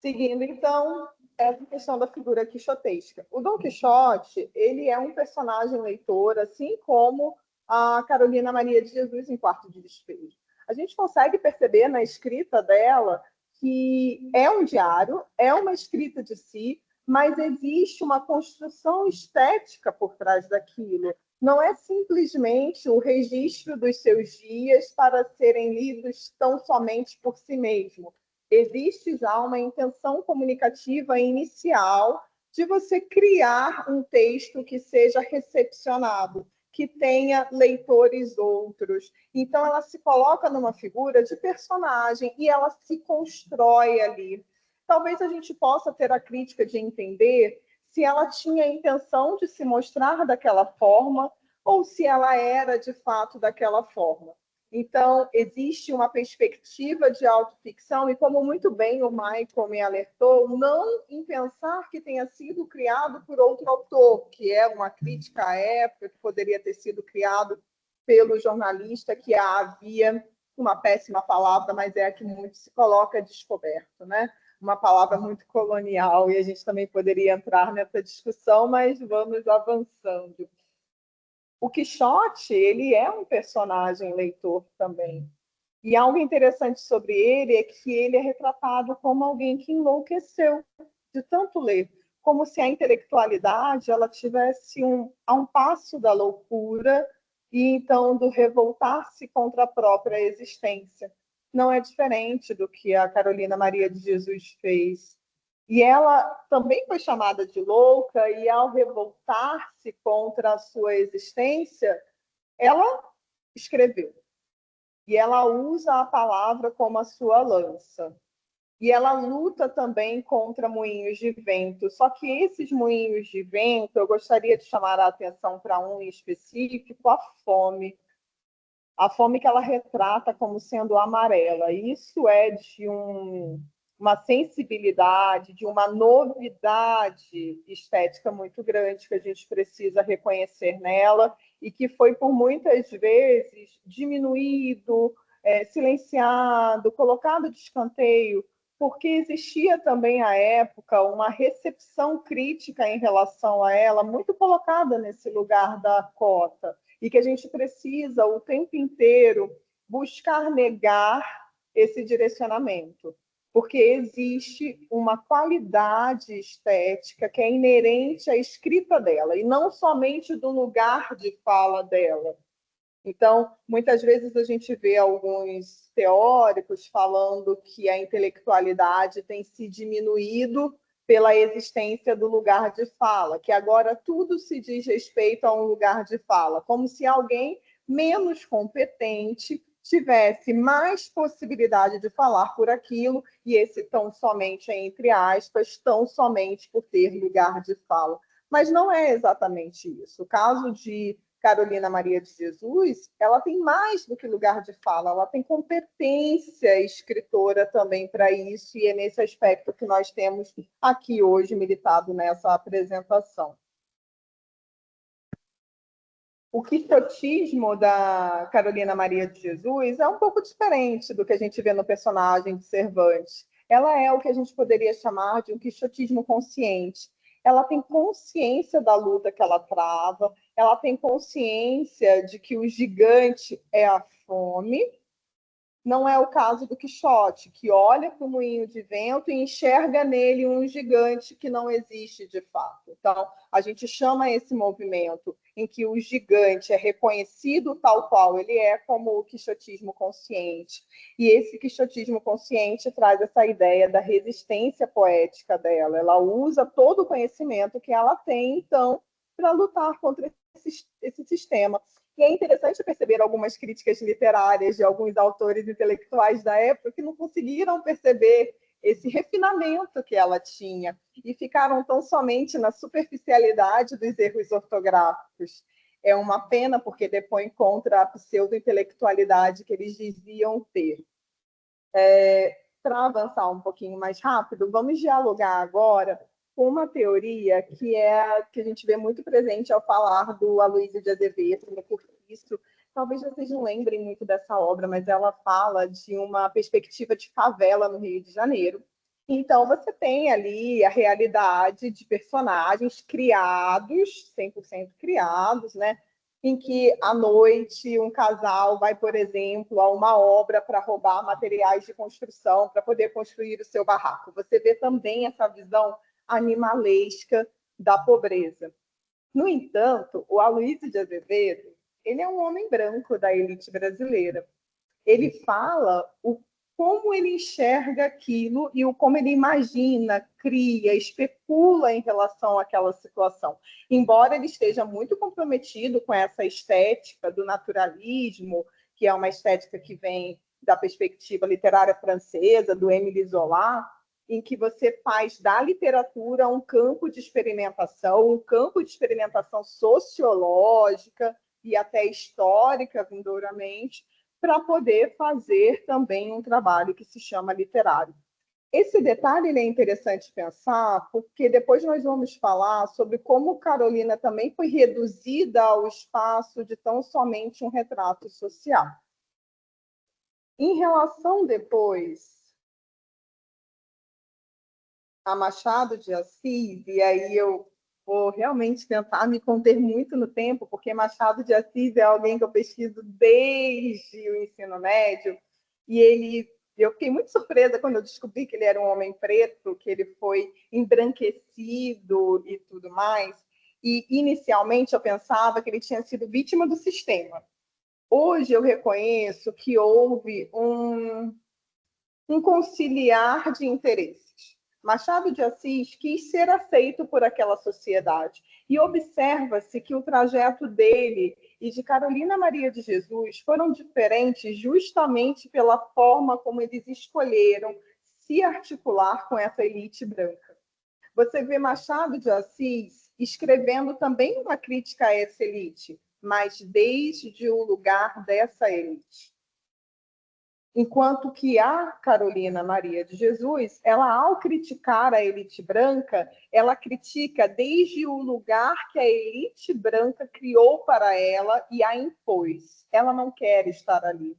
Seguindo, então, essa questão da figura quixotesca. O Dom Quixote, ele é um personagem leitor, assim como a Carolina Maria de Jesus em Quarto de Despejo. A gente consegue perceber na escrita dela que é um diário, é uma escrita de si, mas existe uma construção estética por trás daquilo. Não é simplesmente o registro dos seus dias para serem lidos tão somente por si mesmo. Existe já uma intenção comunicativa inicial de você criar um texto que seja recepcionado, que tenha leitores outros. Então, ela se coloca numa figura de personagem e ela se constrói ali. Talvez a gente possa ter a crítica de entender se ela tinha a intenção de se mostrar daquela forma ou se ela era, de fato, daquela forma. Então, existe uma perspectiva de autoficção, e como muito bem o Michael me alertou, não em pensar que tenha sido criado por outro autor, que é uma crítica à época, que poderia ter sido criado pelo jornalista que havia, uma péssima palavra, mas é a que muito se coloca descoberto, né? Uma palavra muito colonial, e a gente também poderia entrar nessa discussão, mas vamos avançando. O Quixote, ele é um personagem leitor também. E algo interessante sobre ele é que ele é retratado como alguém que enlouqueceu de tanto ler, como se a intelectualidade ela tivesse a um passo da loucura e então do revoltar-se contra a própria existência. Não é diferente do que a Carolina Maria de Jesus fez. E ela também foi chamada de louca, e ao revoltar-se contra a sua existência, ela escreveu. E ela usa a palavra como a sua lança. E ela luta também contra moinhos de vento. Só que esses moinhos de vento, eu gostaria de chamar a atenção para um em específico, a fome. A fome que ela retrata como sendo amarela. Isso é de um uma sensibilidade, de uma novidade estética muito grande que a gente precisa reconhecer nela e que foi, por muitas vezes, diminuído, silenciado, colocado de escanteio, porque existia também, à época, uma recepção crítica em relação a ela, muito colocada nesse lugar da cota, e que a gente precisa, o tempo inteiro, buscar negar esse direcionamento, porque existe uma qualidade estética que é inerente à escrita dela, e não somente do lugar de fala dela. Então, muitas vezes a gente vê alguns teóricos falando que a intelectualidade tem se diminuído pela existência do lugar de fala, que agora tudo se diz respeito a um lugar de fala, como se alguém menos competente tivesse mais possibilidade de falar por aquilo, e esse tão somente, entre aspas, tão somente por ter lugar de fala. Mas não é exatamente isso. O caso de Carolina Maria de Jesus, ela tem mais do que lugar de fala, ela tem competência escritora também para isso, e é nesse aspecto que nós temos aqui hoje militado nessa apresentação. O quixotismo da Carolina Maria de Jesus é um pouco diferente do que a gente vê no personagem de Cervantes. Ela é o que a gente poderia chamar de um quixotismo consciente. Ela tem consciência da luta que ela trava, ela tem consciência de que o gigante é a fome. Não é o caso do Quixote, que olha para o moinho de vento e enxerga nele um gigante que não existe de fato. Então, a gente chama esse movimento em que o gigante é reconhecido tal qual ele é, como o quixotismo consciente. E esse quixotismo consciente traz essa ideia da resistência poética dela. Ela usa todo o conhecimento que ela tem, então, para lutar contra esse sistema. E é interessante perceber algumas críticas literárias de alguns autores intelectuais da época que não conseguiram perceber esse refinamento que ela tinha e ficaram tão somente na superficialidade dos erros ortográficos. É uma pena, porque depõe contra a pseudo-intelectualidade que eles diziam ter. Para avançar um pouquinho mais rápido, vamos dialogar agora com uma teoria que é que a gente vê muito presente ao falar do Aloysio de Azevedo, no Cortiço. Talvez vocês não lembrem muito dessa obra, mas ela fala de uma perspectiva de favela no Rio de Janeiro. Então, você tem ali a realidade de personagens criados, 100% criados, né? Em que, à noite, um casal vai, por exemplo, a uma obra para roubar materiais de construção, para poder construir o seu barraco. Você vê também essa visão animalesca da pobreza. No entanto, o Aloysio de Azevedo, ele é um homem branco da elite brasileira. Ele fala como ele enxerga aquilo e como ele imagina, cria, especula em relação àquela situação. Embora ele esteja muito comprometido com essa estética do naturalismo, que é uma estética que vem da perspectiva literária francesa, do Émile Zola, em que você faz da literatura um campo de experimentação sociológica e até histórica, vindouramente, para poder fazer também um trabalho que se chama literário. Esse detalhe ele é interessante pensar, porque depois nós vamos falar sobre como Carolina também foi reduzida ao espaço de tão somente um retrato social. Em relação depois a Machado de Assis, e aí eu vou realmente tentar me conter muito no tempo, porque Machado de Assis é alguém que eu pesquiso desde o ensino médio, e eu fiquei muito surpresa quando eu descobri que ele era um homem preto, que ele foi embranquecido e tudo mais, e inicialmente eu pensava que ele tinha sido vítima do sistema. Hoje eu reconheço que houve um conciliar de interesses. Machado de Assis quis ser aceito por aquela sociedade. E observa-se que o trajeto dele e de Carolina Maria de Jesus foram diferentes justamente pela forma como eles escolheram se articular com essa elite branca. Você vê Machado de Assis escrevendo também uma crítica a essa elite, mas desde o lugar dessa elite. Enquanto que a Carolina Maria de Jesus, ela, ao criticar a elite branca, ela critica desde o lugar que a elite branca criou para ela e a impôs. Ela não quer estar ali.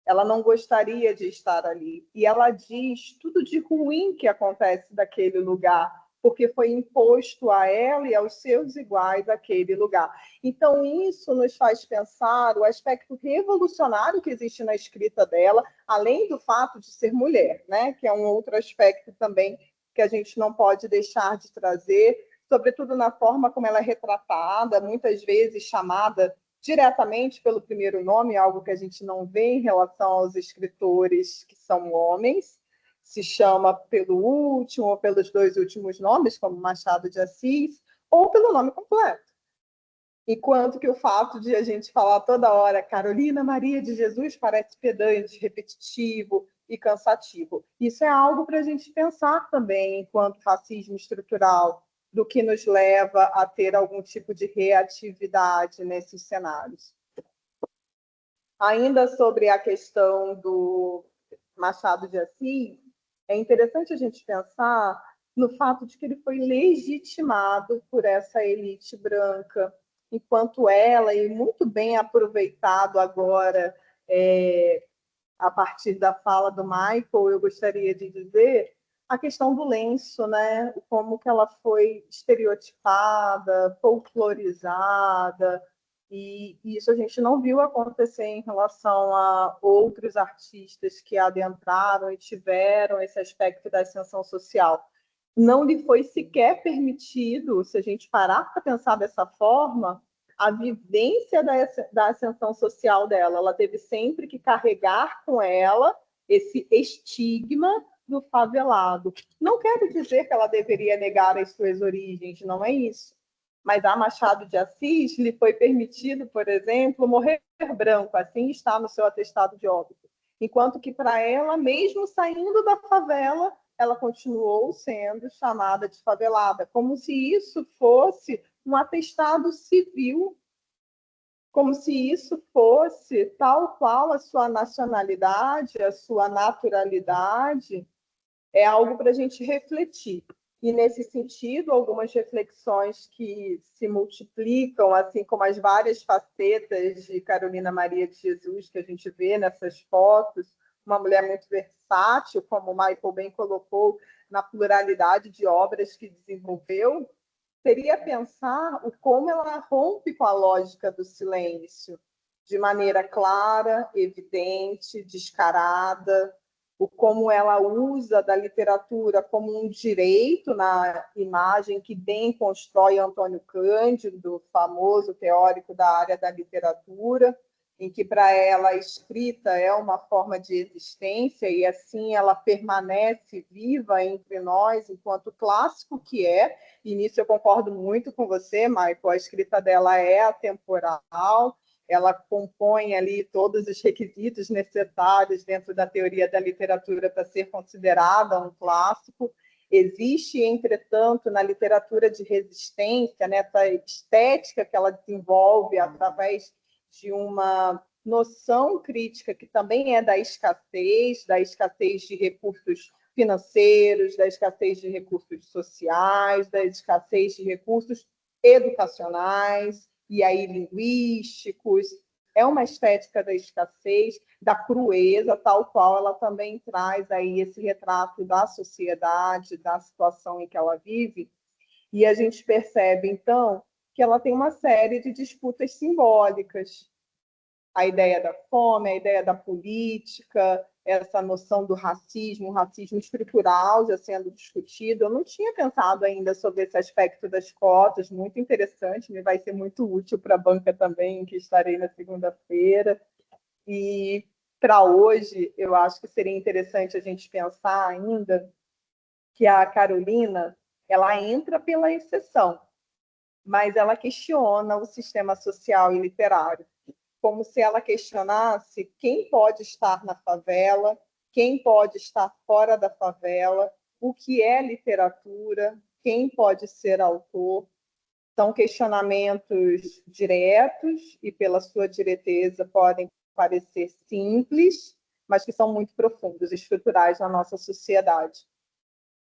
Ela não gostaria de estar ali. E ela diz tudo de ruim que acontece daquele lugar, porque foi imposto a ela e aos seus iguais aquele lugar. Então, isso nos faz pensar o aspecto revolucionário que existe na escrita dela, além do fato de ser mulher, né? Que é um outro aspecto também que a gente não pode deixar de trazer, sobretudo na forma como ela é retratada, muitas vezes chamada diretamente pelo primeiro nome, algo que a gente não vê em relação aos escritores que são homens, se chama pelo último ou pelos dois últimos nomes, como Machado de Assis, ou pelo nome completo. Enquanto que o fato de a gente falar toda hora Carolina Maria de Jesus parece pedante, repetitivo e cansativo. Isso é algo para a gente pensar também enquanto racismo estrutural, do que nos leva a ter algum tipo de reatividade nesses cenários. Ainda sobre a questão do Machado de Assis, é interessante a gente pensar no fato de que ele foi legitimado por essa elite branca, enquanto ela, e muito bem aproveitado agora, a partir da fala do Michael, eu gostaria de dizer a questão do lenço, né? Como que ela foi estereotipada, folclorizada, e isso a gente não viu acontecer em relação a outros artistas que adentraram e tiveram esse aspecto da ascensão social. Não lhe foi sequer permitido, se a gente parar para pensar dessa forma, a vivência da ascensão social dela. Ela teve sempre que carregar com ela esse estigma do favelado. Não quero dizer que ela deveria negar as suas origens, não é isso. Mas a Machado de Assis lhe foi permitido, por exemplo, morrer branco, assim está no seu atestado de óbito. Enquanto que para ela, mesmo saindo da favela, ela continuou sendo chamada de favelada, como se isso fosse um atestado civil, como se isso fosse tal qual a sua nacionalidade, a sua naturalidade, é algo para a gente refletir. E, nesse sentido, algumas reflexões que se multiplicam, assim como as várias facetas de Carolina Maria de Jesus que a gente vê nessas fotos, uma mulher muito versátil, como o Michael bem colocou, na pluralidade de obras que desenvolveu, seria pensar o como ela rompe com a lógica do silêncio, de maneira clara, evidente, descarada, o como ela usa da literatura como um direito na imagem que bem constrói Antônio Cândido, famoso teórico da área da literatura, em que para ela a escrita é uma forma de existência e assim ela permanece viva entre nós enquanto clássico que é, e nisso eu concordo muito com você, Michael, a escrita dela é atemporal, ela compõe ali todos os requisitos necessários dentro da teoria da literatura para ser considerada um clássico. Existe, entretanto, na literatura de resistência, nessa estética que ela desenvolve através de uma noção crítica que também é da escassez de recursos financeiros, da escassez de recursos sociais, da escassez de recursos educacionais, e aí linguísticos. É uma estética da escassez, da crueza, tal qual ela também traz aí esse retrato da sociedade, da situação em que ela vive. E a gente percebe, então, que ela tem uma série de disputas simbólicas. A ideia da fome, a ideia da política, essa noção do racismo, o racismo estrutural já sendo discutido. Eu não tinha pensado ainda sobre esse aspecto das cotas, muito interessante, me vai ser muito útil para a banca também, em que estarei na segunda-feira. E para hoje, eu acho que seria interessante a gente pensar ainda que a Carolina ela entra pela exceção, mas ela questiona o sistema social e literário, como se ela questionasse quem pode estar na favela, quem pode estar fora da favela, o que é literatura, quem pode ser autor. São questionamentos diretos e, pela sua direteza, podem parecer simples, mas que são muito profundos, estruturais na nossa sociedade.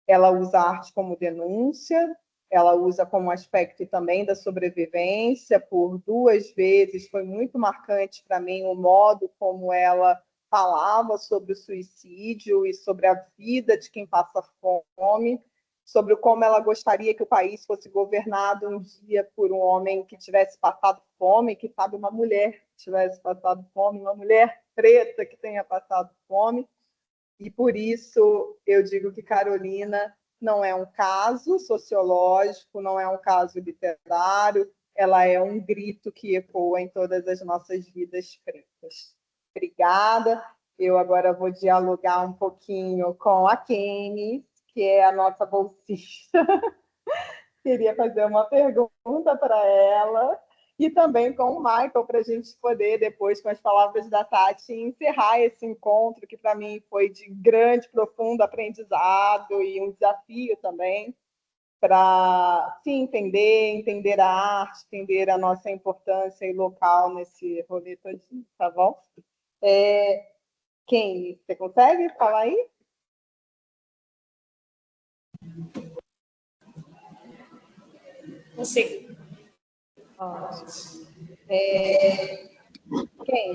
Ela usa a arte como denúncia, ela usa como aspecto também da sobrevivência. Por 2 vezes foi muito marcante para mim o modo como ela falava sobre o suicídio e sobre a vida de quem passa fome, sobre como ela gostaria que o país fosse governado um dia por um homem que tivesse passado fome, que sabe, uma mulher que tivesse passado fome, uma mulher preta que tenha passado fome. E por isso eu digo que Carolina não é um caso sociológico, não é um caso literário, ela é um grito que ecoa em todas as nossas vidas pretas. Obrigada. Eu agora vou dialogar um pouquinho com a Kemi, que é a nossa bolsista. Queria fazer uma pergunta para ela e também com o Michael, para a gente poder, depois, com as palavras da Tati, encerrar esse encontro, que para mim foi de grande, profundo aprendizado e um desafio também, para se entender a arte, entender a nossa importância e local nesse rolê todinho, tá bom? Quem? Você consegue falar aí? Consigo. Quem?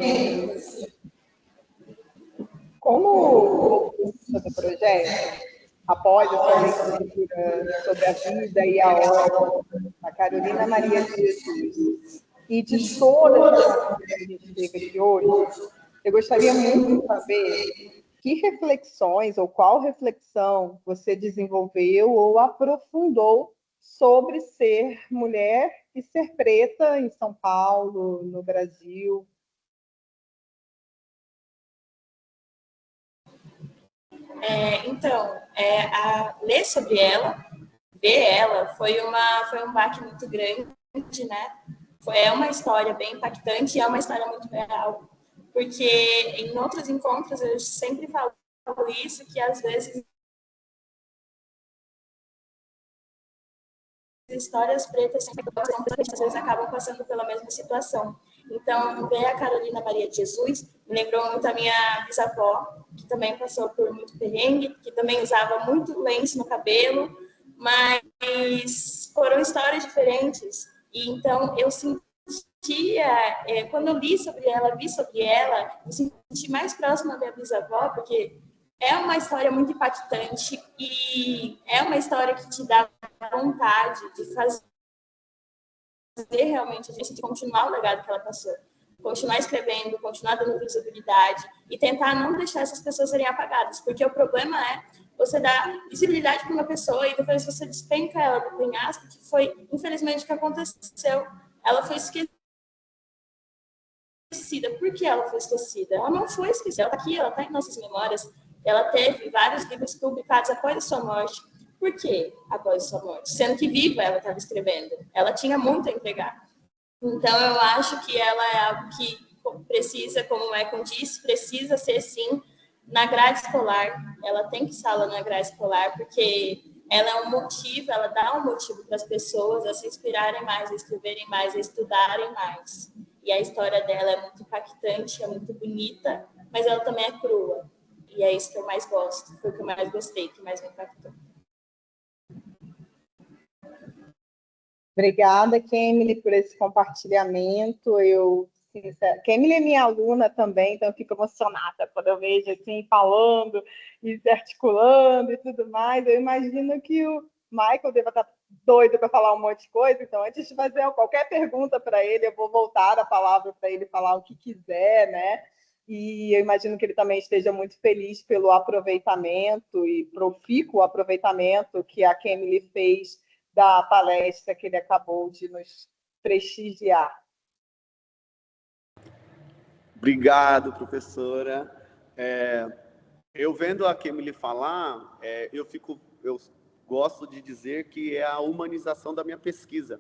Como bolsista do projeto, após essa leitura sobre a vida e a obra da Carolina Maria de Jesus e de todas as pessoas que a gente teve aqui hoje, eu gostaria muito de saber que reflexões ou qual reflexão você desenvolveu ou aprofundou sobre ser mulher e ser preta em São Paulo, no Brasil. Então, ler sobre ela, ver ela, foi um baque muito grande, né? É uma história bem impactante e é uma história muito real. Porque em outros encontros eu sempre falo isso, que às vezes histórias pretas sempre às vezes acabam passando pela mesma situação. Então, ver a Carolina Maria de Jesus me lembrou muito a minha bisavó, que também passou por muito perrengue, que também usava muito lenço no cabelo, mas foram histórias diferentes. E então eu sentia, quando eu li sobre ela, vi sobre ela, me senti mais próxima da minha bisavó, porque é uma história muito impactante e é uma história que te dá vontade de fazer realmente a gente de continuar o legado que ela passou, continuar escrevendo, continuar dando visibilidade e tentar não deixar essas pessoas serem apagadas, porque o problema é você dar visibilidade para uma pessoa e depois você despenca ela do penhasco, que foi infelizmente o que aconteceu. Ela foi esquecida. Por que ela foi esquecida? Ela não foi esquecida, ela está aqui, ela está em nossas memórias. Ela teve vários livros publicados após a sua morte. Por que após a sua morte? Sendo que viva ela estava escrevendo. Ela tinha muito a entregar. Então, eu acho que ela é algo que precisa, como o Econ disse, precisa ser, sim, na grade escolar. Ela tem que estar lá na grade escolar, porque ela é um motivo, ela dá um motivo para as pessoas a se inspirarem mais, a escreverem mais, a estudarem mais. E a história dela é muito impactante, é muito bonita, mas ela também é crua. E é isso que eu mais gosto, foi o que eu mais gostei, que mais me impactou. Obrigada, Kemily, por esse compartilhamento. Kemily é minha aluna também, então eu fico emocionada quando eu vejo assim, falando e se articulando e tudo mais. Eu imagino que o Michael deva estar doido para falar um monte de coisa, então antes de fazer qualquer pergunta para ele, eu vou voltar a palavra para ele falar o que quiser, né? E eu imagino que ele também esteja muito feliz pelo aproveitamento e profícuo aproveitamento que a Kemily fez da palestra que ele acabou de nos prestigiar. Obrigado, professora. Eu vendo a Kemily falar, eu gosto de dizer que é a humanização da minha pesquisa,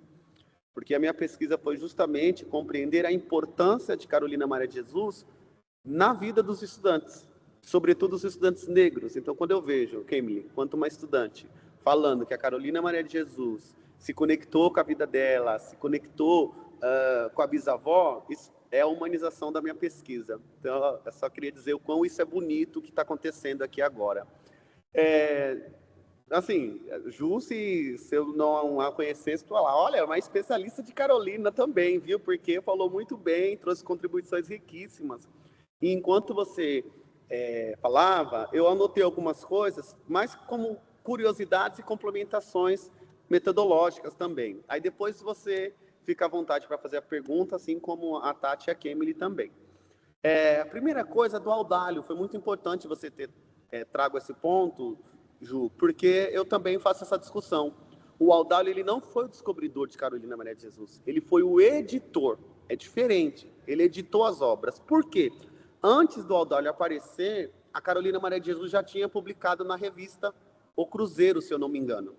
porque a minha pesquisa foi justamente compreender a importância de Carolina Maria de Jesus na vida dos estudantes, sobretudo os estudantes negros. Então, quando eu vejo, Kemily, quanto uma estudante, falando que a Carolina Maria de Jesus se conectou com a vida dela, se conectou com a bisavó, isso é a humanização da minha pesquisa. Então, eu só queria dizer o quão isso é bonito, o que está acontecendo aqui agora. Assim, Ju, se eu não a conhecesse, tu lá, olha, é uma especialista de Carolina também, viu? Porque falou muito bem, trouxe contribuições riquíssimas. E enquanto você falava, eu anotei algumas coisas, mas como curiosidades e complementações metodológicas também. Aí depois você fica à vontade para fazer a pergunta, assim como a Tati e a Kemily também. A primeira coisa do Audálio, foi muito importante você ter trago esse ponto, Ju, porque eu também faço essa discussão. O Audálio, ele não foi o descobridor de Carolina Maria de Jesus, ele foi o editor, é diferente, ele editou as obras. Por quê? Antes do Audálio aparecer, a Carolina Maria de Jesus já tinha publicado na revista O Cruzeiro, se eu não me engano.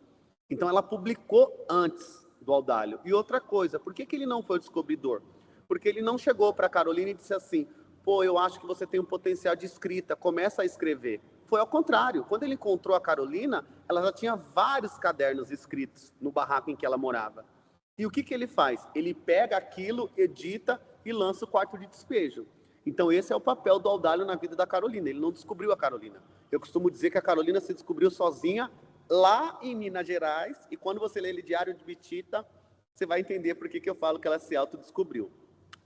Então ela publicou antes do Audálio. E outra coisa, por que ele não foi o descobridor? Porque ele não chegou para a Carolina e disse assim, pô, eu acho que você tem um potencial de escrita, começa a escrever. Foi ao contrário. Quando ele encontrou a Carolina, ela já tinha vários cadernos escritos no barraco em que ela morava. E o que ele faz? Ele pega aquilo, edita e lança o quarto de despejo. Então esse é o papel do Audálio na vida da Carolina. Ele não descobriu a Carolina. Eu costumo dizer que a Carolina se descobriu sozinha lá em Minas Gerais, e quando você lê ele Diário de Bitita, você vai entender por que eu falo que ela se autodescobriu.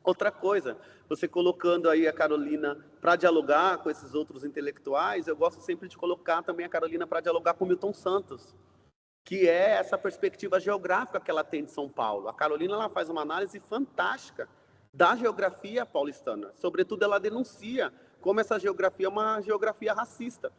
Outra coisa, você colocando aí a Carolina para dialogar com esses outros intelectuais, eu gosto sempre de colocar também a Carolina para dialogar com Milton Santos, que é essa perspectiva geográfica que ela tem de São Paulo. A Carolina, ela faz uma análise fantástica da geografia paulistana. Sobretudo, ela denuncia como essa geografia é uma geografia racista.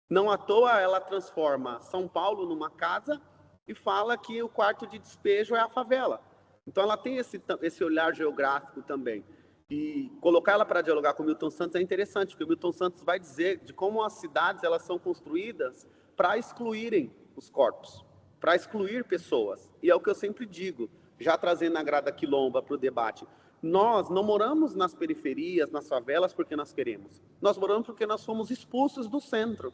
Não à toa, ela transforma São Paulo numa casa e fala que o quarto de despejo é a favela. Então, ela tem esse olhar geográfico também. E colocar ela para dialogar com o Milton Santos é interessante, porque o Milton Santos vai dizer de como as cidades elas são construídas para excluírem os corpos, para excluir pessoas. E é o que eu sempre digo, já trazendo a Grada Quilomba para o debate. Nós não moramos nas periferias, nas favelas, porque nós queremos. Nós moramos porque nós somos expulsos do centro.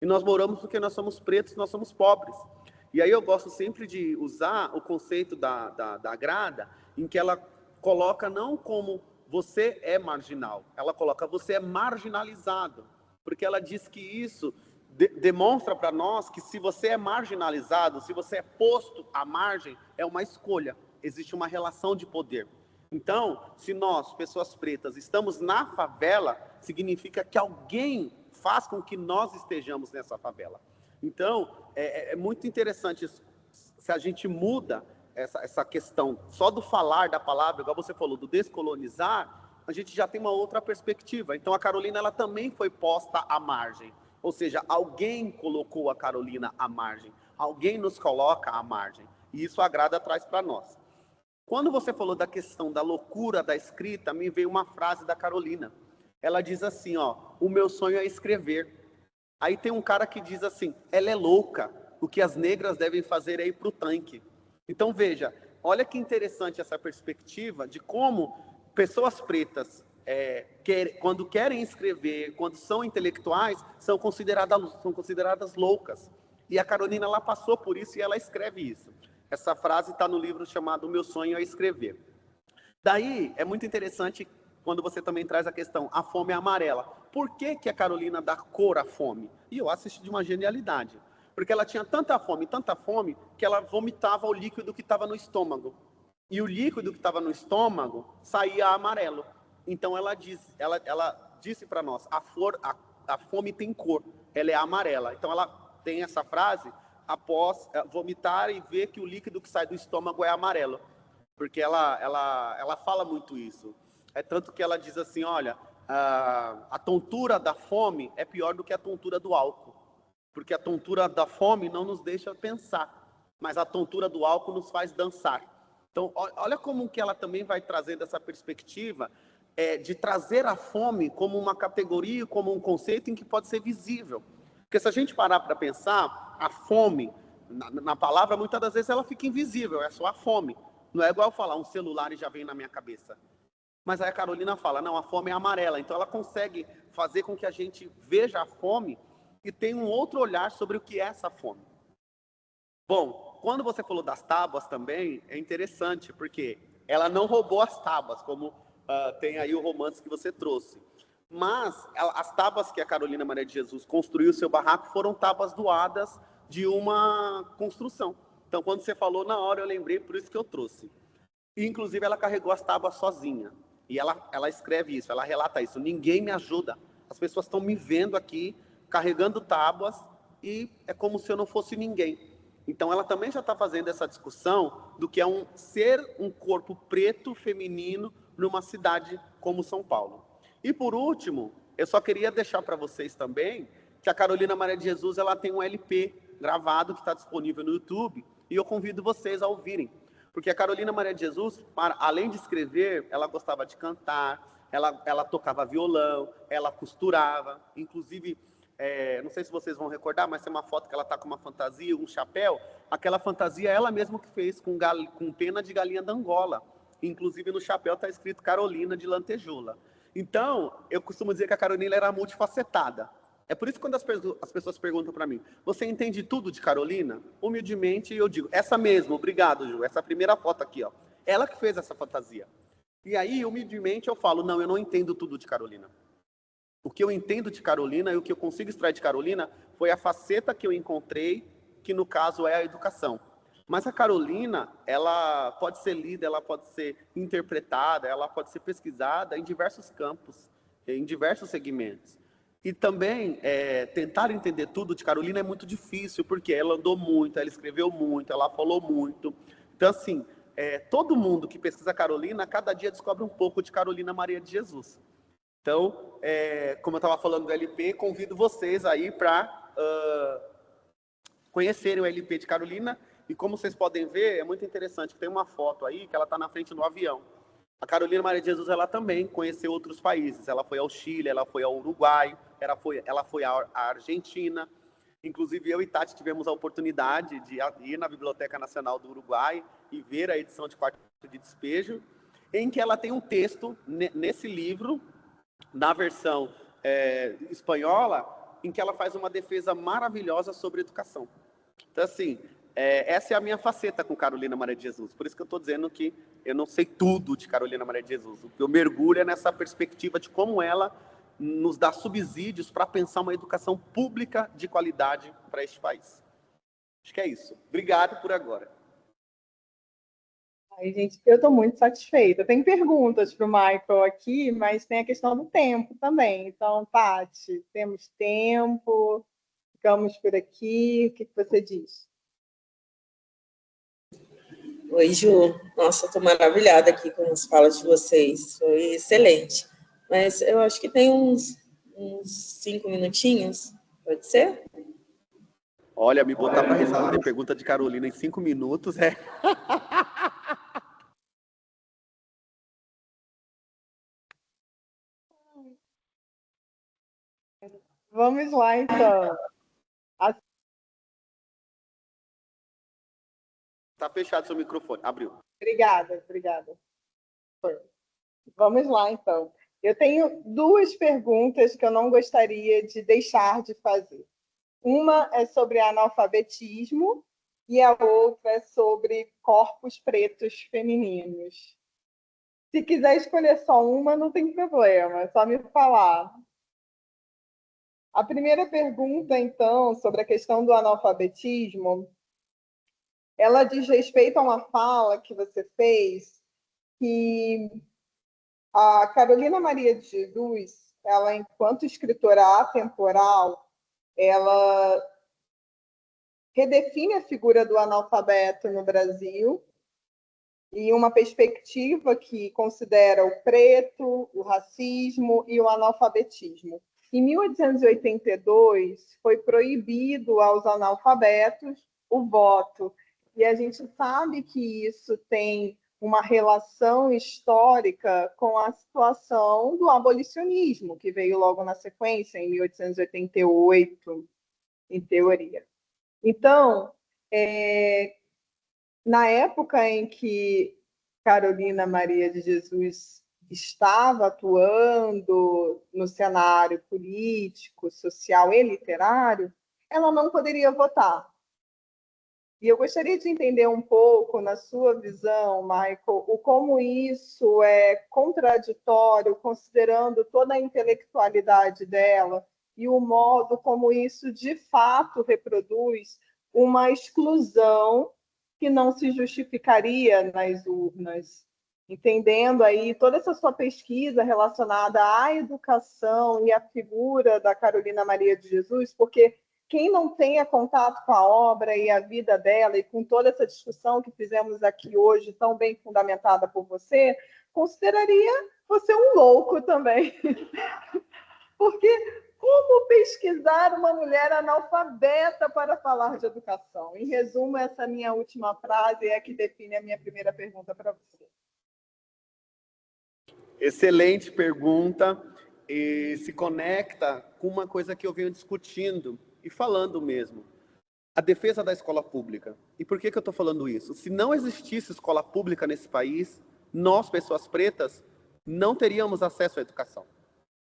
E nós moramos porque nós somos pretos, nós somos pobres. E aí eu gosto sempre de usar o conceito da Grada, em que ela coloca não como você é marginal, ela coloca você é marginalizado, porque ela diz que isso demonstra para nós que se você é marginalizado, se você é posto à margem, é uma escolha, existe uma relação de poder. Então, se nós, pessoas pretas, estamos na favela, significa que alguém faz com que nós estejamos nessa favela. Então, é muito interessante isso. Se a gente muda essa questão só do falar da palavra, igual você falou, do descolonizar, a gente já tem uma outra perspectiva. Então, a Carolina ela também foi posta à margem. Ou seja, alguém colocou a Carolina à margem. Alguém nos coloca à margem. E isso a Grada traz para nós. Quando você falou da questão da loucura da escrita, me veio uma frase da Carolina. Ela diz assim, ó, o meu sonho é escrever. Aí tem um cara que diz assim, ela é louca, o que as negras devem fazer é ir para o tanque. Então veja, olha que interessante essa perspectiva de como pessoas pretas, quando querem escrever, quando são intelectuais, são consideradas loucas. E a Carolina, ela passou por isso e ela escreve isso. Essa frase está no livro chamado O Meu Sonho é Escrever. Daí, é muito interessante quando você também traz a questão, a fome é amarela. Por que a Carolina dá cor à fome? E eu assisti de uma genialidade. Porque ela tinha tanta fome, que ela vomitava o líquido que estava no estômago. E o líquido que estava no estômago saía amarelo. Então ela disse para nós, a fome tem cor, ela é amarela. Então ela tem essa frase após vomitar e ver que o líquido que sai do estômago é amarelo. Porque ela fala muito isso. É tanto que ela diz assim, olha, a tontura da fome é pior do que a tontura do álcool. Porque a tontura da fome não nos deixa pensar, mas a tontura do álcool nos faz dançar. Então, olha como que ela também vai trazendo essa perspectiva de trazer a fome como uma categoria, como um conceito em que pode ser visível. Porque se a gente parar para pensar, a fome, na palavra, muitas das vezes ela fica invisível, é só a fome. Não é igual falar um celular e já vem na minha cabeça. Mas aí a Carolina fala, não, a fome é amarela. Então ela consegue fazer com que a gente veja a fome e tenha um outro olhar sobre o que é essa fome. Bom, quando você falou das tábuas também, é interessante, porque ela não roubou as tábuas, como tem aí o romance que você trouxe. Mas as tábuas que a Carolina Maria de Jesus construiu o seu barraco foram tábuas doadas de uma construção. Então, quando você falou, na hora eu lembrei, por isso que eu trouxe. E, inclusive, ela carregou as tábuas sozinha. E ela escreve isso, ela relata isso. Ninguém me ajuda. As pessoas estão me vendo aqui, carregando tábuas, e é como se eu não fosse ninguém. Então, ela também já está fazendo essa discussão do que é ser um corpo preto, feminino, numa cidade como São Paulo. E, por último, eu só queria deixar para vocês também que a Carolina Maria de Jesus ela tem um LP gravado que está disponível no YouTube, e eu convido vocês a ouvirem. Porque a Carolina Maria de Jesus, além de escrever, ela gostava de cantar, ela tocava violão, ela costurava, inclusive, não sei se vocês vão recordar, mas tem uma foto que ela está com uma fantasia, um chapéu, aquela fantasia ela mesma que fez com pena de galinha da Angola, inclusive no chapéu está escrito Carolina de Lantejoula. Então, eu costumo dizer que a Carolina era multifacetada. É por isso que quando as pessoas perguntam para mim, você entende tudo de Carolina? Humildemente eu digo, essa mesmo, obrigado, Ju, essa primeira foto aqui, ó, ela que fez essa fantasia. E aí, humildemente, eu falo, não, eu não entendo tudo de Carolina. O que eu entendo de Carolina e o que eu consigo extrair de Carolina foi a faceta que eu encontrei, que no caso é a educação. Mas a Carolina, ela pode ser lida, ela pode ser interpretada, ela pode ser pesquisada em diversos campos, em diversos segmentos. E também, tentar entender tudo de Carolina é muito difícil, porque ela andou muito, ela escreveu muito, ela falou muito. Então, assim, todo mundo que pesquisa Carolina, cada dia descobre um pouco de Carolina Maria de Jesus. Então, como eu estava falando do LP, convido vocês aí para conhecerem o LP de Carolina. E como vocês podem ver, é muito interessante, que tem uma foto aí que ela está na frente do avião. A Carolina Maria de Jesus, ela também conheceu outros países. Ela foi ao Chile, ela foi ao Uruguai, ela foi à Argentina. Inclusive, eu e Tati tivemos a oportunidade de ir na Biblioteca Nacional do Uruguai e ver a edição de Quarto de Despejo, em que ela tem um texto nesse livro, na versão espanhola, em que ela faz uma defesa maravilhosa sobre educação. Então, assim, essa é a minha faceta com Carolina Maria de Jesus. Por isso que eu estou dizendo que eu não sei tudo de Carolina Maria de Jesus. O que eu mergulho é nessa perspectiva de como ela nos dá subsídios para pensar uma educação pública de qualidade para este país. Acho que é isso. Obrigado por agora. Ai, gente, eu estou muito satisfeita. Tem perguntas para o Michael aqui, mas tem a questão do tempo também. Então, Tati, temos tempo, ficamos por aqui. O que você diz? Oi, Ju. Nossa, estou maravilhada aqui com as falas de vocês. Foi excelente. Mas eu acho que tem uns 5 minutinhos. Pode ser? Olha, me botar para responder pergunta de Carolina em 5 minutos é... Vamos lá, então. Está fechado seu microfone. Abriu. Obrigada. Vamos lá, então. Eu tenho duas perguntas que eu não gostaria de deixar de fazer. Uma é sobre analfabetismo e a outra é sobre corpos pretos femininos. Se quiser escolher só uma, não tem problema, é só me falar. A primeira pergunta, então, sobre a questão do analfabetismo, ela diz respeito a uma fala que você fez, que a Carolina Maria de Jesus, ela, enquanto escritora atemporal, ela redefine a figura do analfabeto no Brasil e uma perspectiva que considera o preto, o racismo e o analfabetismo. Em 1882, foi proibido aos analfabetos o voto, e a gente sabe que isso tem uma relação histórica com a situação do abolicionismo, que veio logo na sequência, em 1888, em teoria. Então, na época em que Carolina Maria de Jesus estava atuando no cenário político, social e literário, ela não poderia votar. E eu gostaria de entender um pouco, na sua visão, Michael, o como isso é contraditório, considerando toda a intelectualidade dela, e o modo como isso, de fato, reproduz uma exclusão que não se justificaria nas urnas. Entendendo aí toda essa sua pesquisa relacionada à educação e à figura da Carolina Maria de Jesus, porque quem não tenha contato com a obra e a vida dela, e com toda essa discussão que fizemos aqui hoje, tão bem fundamentada por você, consideraria você um louco também. Porque como pesquisar uma mulher analfabeta para falar de educação? Em resumo, essa minha última frase é a que define a minha primeira pergunta para você. Excelente pergunta, e se conecta com uma coisa que eu venho discutindo e falando mesmo. A defesa da escola pública. E por que eu estou falando isso? Se não existisse escola pública nesse país, nós, pessoas pretas, não teríamos acesso à educação.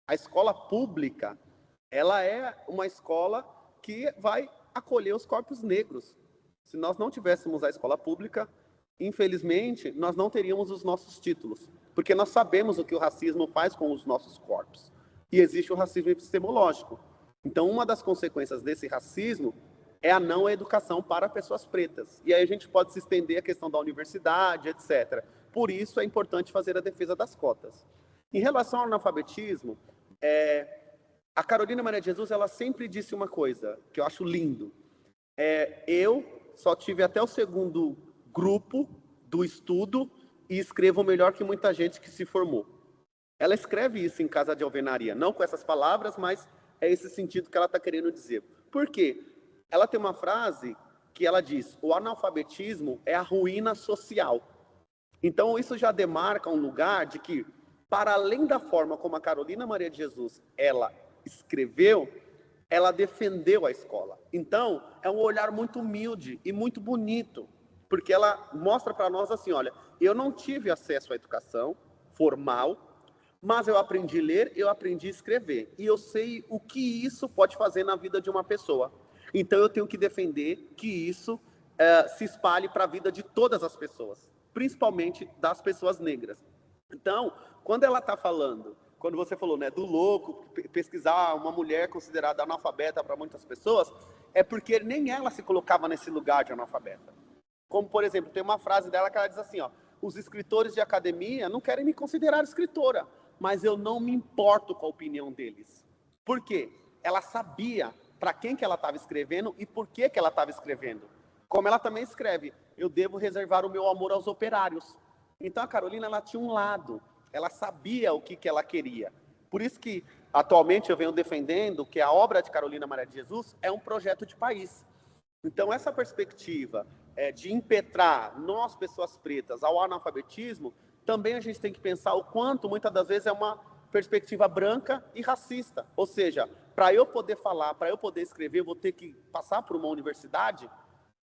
A escola pública, ela é uma escola que vai acolher os corpos negros. Se nós não tivéssemos a escola pública, infelizmente, nós não teríamos os nossos títulos, porque nós sabemos o que o racismo faz com os nossos corpos. E existe o racismo epistemológico. Então, uma das consequências desse racismo é a não educação para pessoas pretas. E aí a gente pode se estender a questão da universidade, etc. Por isso é importante fazer a defesa das cotas. Em relação ao analfabetismo, a Carolina Maria de Jesus, ela sempre disse uma coisa que eu acho lindo. Eu só tive até o segundo grupo do estudo e escrevo melhor que muita gente que se formou. Ela escreve isso em Casa de Alvenaria, não com essas palavras, mas é esse sentido que ela está querendo dizer. Por quê? Ela tem uma frase que ela diz: o analfabetismo é a ruína social. Então isso já demarca um lugar de que, para além da forma como a Carolina Maria de Jesus ela escreveu, ela defendeu a escola. Então é um olhar muito humilde e muito bonito, porque ela mostra para nós assim: olha, eu não tive acesso à educação formal, mas eu aprendi a ler, eu aprendi a escrever. E eu sei o que isso pode fazer na vida de uma pessoa. Então eu tenho que defender que isso se espalhe para a vida de todas as pessoas, principalmente das pessoas negras. Então, quando ela está falando, quando você falou, né, do louco, pesquisar uma mulher considerada analfabeta para muitas pessoas, é porque nem ela se colocava nesse lugar de analfabeta. Como, por exemplo, tem uma frase dela que ela diz assim, ó: os escritores de academia não querem me considerar escritora, mas eu não me importo com a opinião deles. Por quê? Ela sabia para quem que ela estava escrevendo e por que ela estava escrevendo. Como ela também escreve: eu devo reservar o meu amor aos operários. Então a Carolina, ela tinha um lado, ela sabia o que ela queria. Por isso que atualmente eu venho defendendo que a obra de Carolina Maria de Jesus é um projeto de país. Então essa perspectiva de impetrar nós, pessoas pretas, ao analfabetismo, também a gente tem que pensar o quanto, muitas das vezes, é uma perspectiva branca e racista. Ou seja, para eu poder falar, para eu poder escrever, eu vou ter que passar por uma universidade,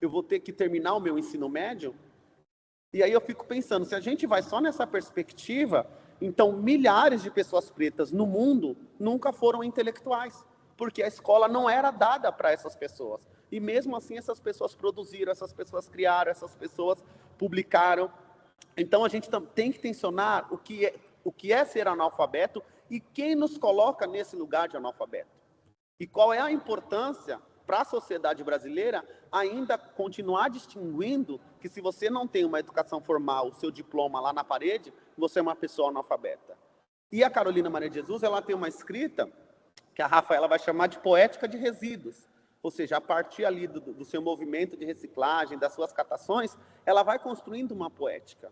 eu vou ter que terminar o meu ensino médio. E aí eu fico pensando, se a gente vai só nessa perspectiva, então milhares de pessoas pretas no mundo nunca foram intelectuais, porque a escola não era dada para essas pessoas. E mesmo assim essas pessoas produziram, essas pessoas criaram, essas pessoas publicaram. Então a gente tem que tensionar o que é ser analfabeto e quem nos coloca nesse lugar de analfabeto. E qual é a importância para a sociedade brasileira ainda continuar distinguindo que, se você não tem uma educação formal, o seu diploma lá na parede, você é uma pessoa analfabeta. E a Carolina Maria de Jesus, ela tem uma escrita que a Rafaela vai chamar de poética de resíduos. Ou seja, a partir ali do seu movimento de reciclagem, das suas catações, ela vai construindo uma poética.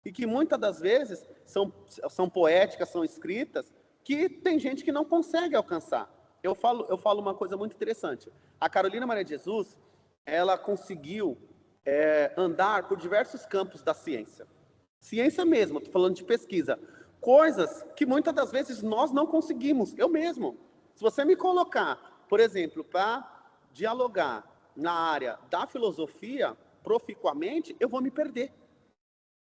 E que muitas das vezes são poéticas, são escritas, que tem gente que não consegue alcançar. Eu falo uma coisa muito interessante. A Carolina Maria de Jesus, ela conseguiu andar por diversos campos da ciência. Ciência mesmo, estou falando de pesquisa. Coisas que muitas das vezes nós não conseguimos, eu mesmo. Se você me colocar, por exemplo, para dialogar na área da filosofia, proficuamente, eu vou me perder.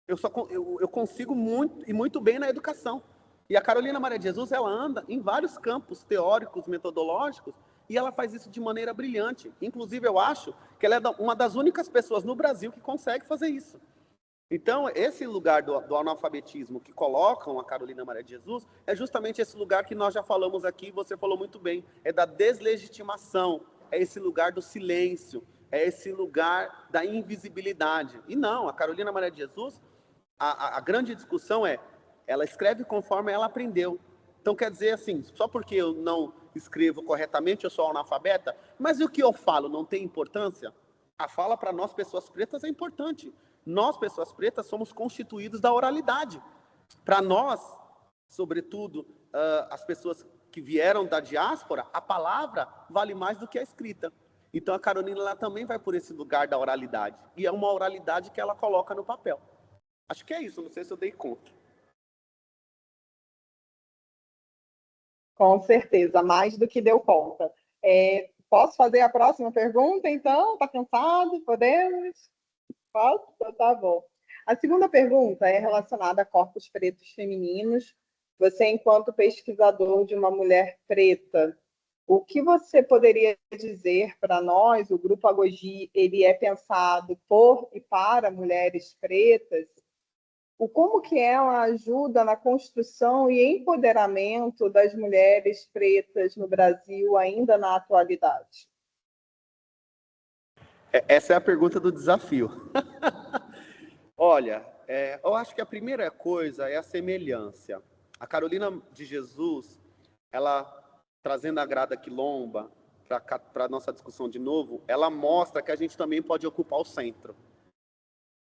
Eu consigo muito e muito bem na educação. E a Carolina Maria de Jesus, ela anda em vários campos teóricos, metodológicos, E ela faz isso de maneira brilhante. Inclusive, eu acho que ela é uma das únicas pessoas no Brasil que consegue fazer isso. Então, esse lugar do analfabetismo que colocam a Carolina Maria de Jesus é justamente esse lugar que nós já falamos aqui, você falou muito bem, é da deslegitimação, é esse lugar do silêncio, é esse lugar da invisibilidade. E não, a Carolina Maria de Jesus, a grande discussão é, ela escreve conforme ela aprendeu. Então, quer dizer assim, só porque eu não escrevo corretamente, eu sou analfabeta, mas e o que eu falo não tem importância? A fala para nós, pessoas pretas, é importante. Nós, pessoas pretas, somos constituídos da oralidade. Para nós, sobretudo, as pessoas que vieram da diáspora, a palavra vale mais do que a escrita. Então, a Carolina ela também vai por esse lugar da oralidade. E é uma oralidade que ela coloca no papel. Acho que é isso, não sei se eu dei conta. Com certeza, mais do que deu conta. Posso fazer a próxima pergunta, então? Está cansado? Podemos? Posso? Então, tá bom. A segunda pergunta é relacionada a corpos pretos femininos. Você, enquanto pesquisador de uma mulher preta, o que você poderia dizer para nós? O Grupo Agogi, ele é pensado por e para mulheres pretas. Como que ela ajuda na construção e empoderamento das mulheres pretas no Brasil, ainda na atualidade? Essa é a pergunta do desafio. Olha, eu acho que a primeira coisa é a semelhança. A Carolina de Jesus, ela, trazendo a Grada Quilomba para a nossa discussão de novo, ela mostra que a gente também pode ocupar o centro.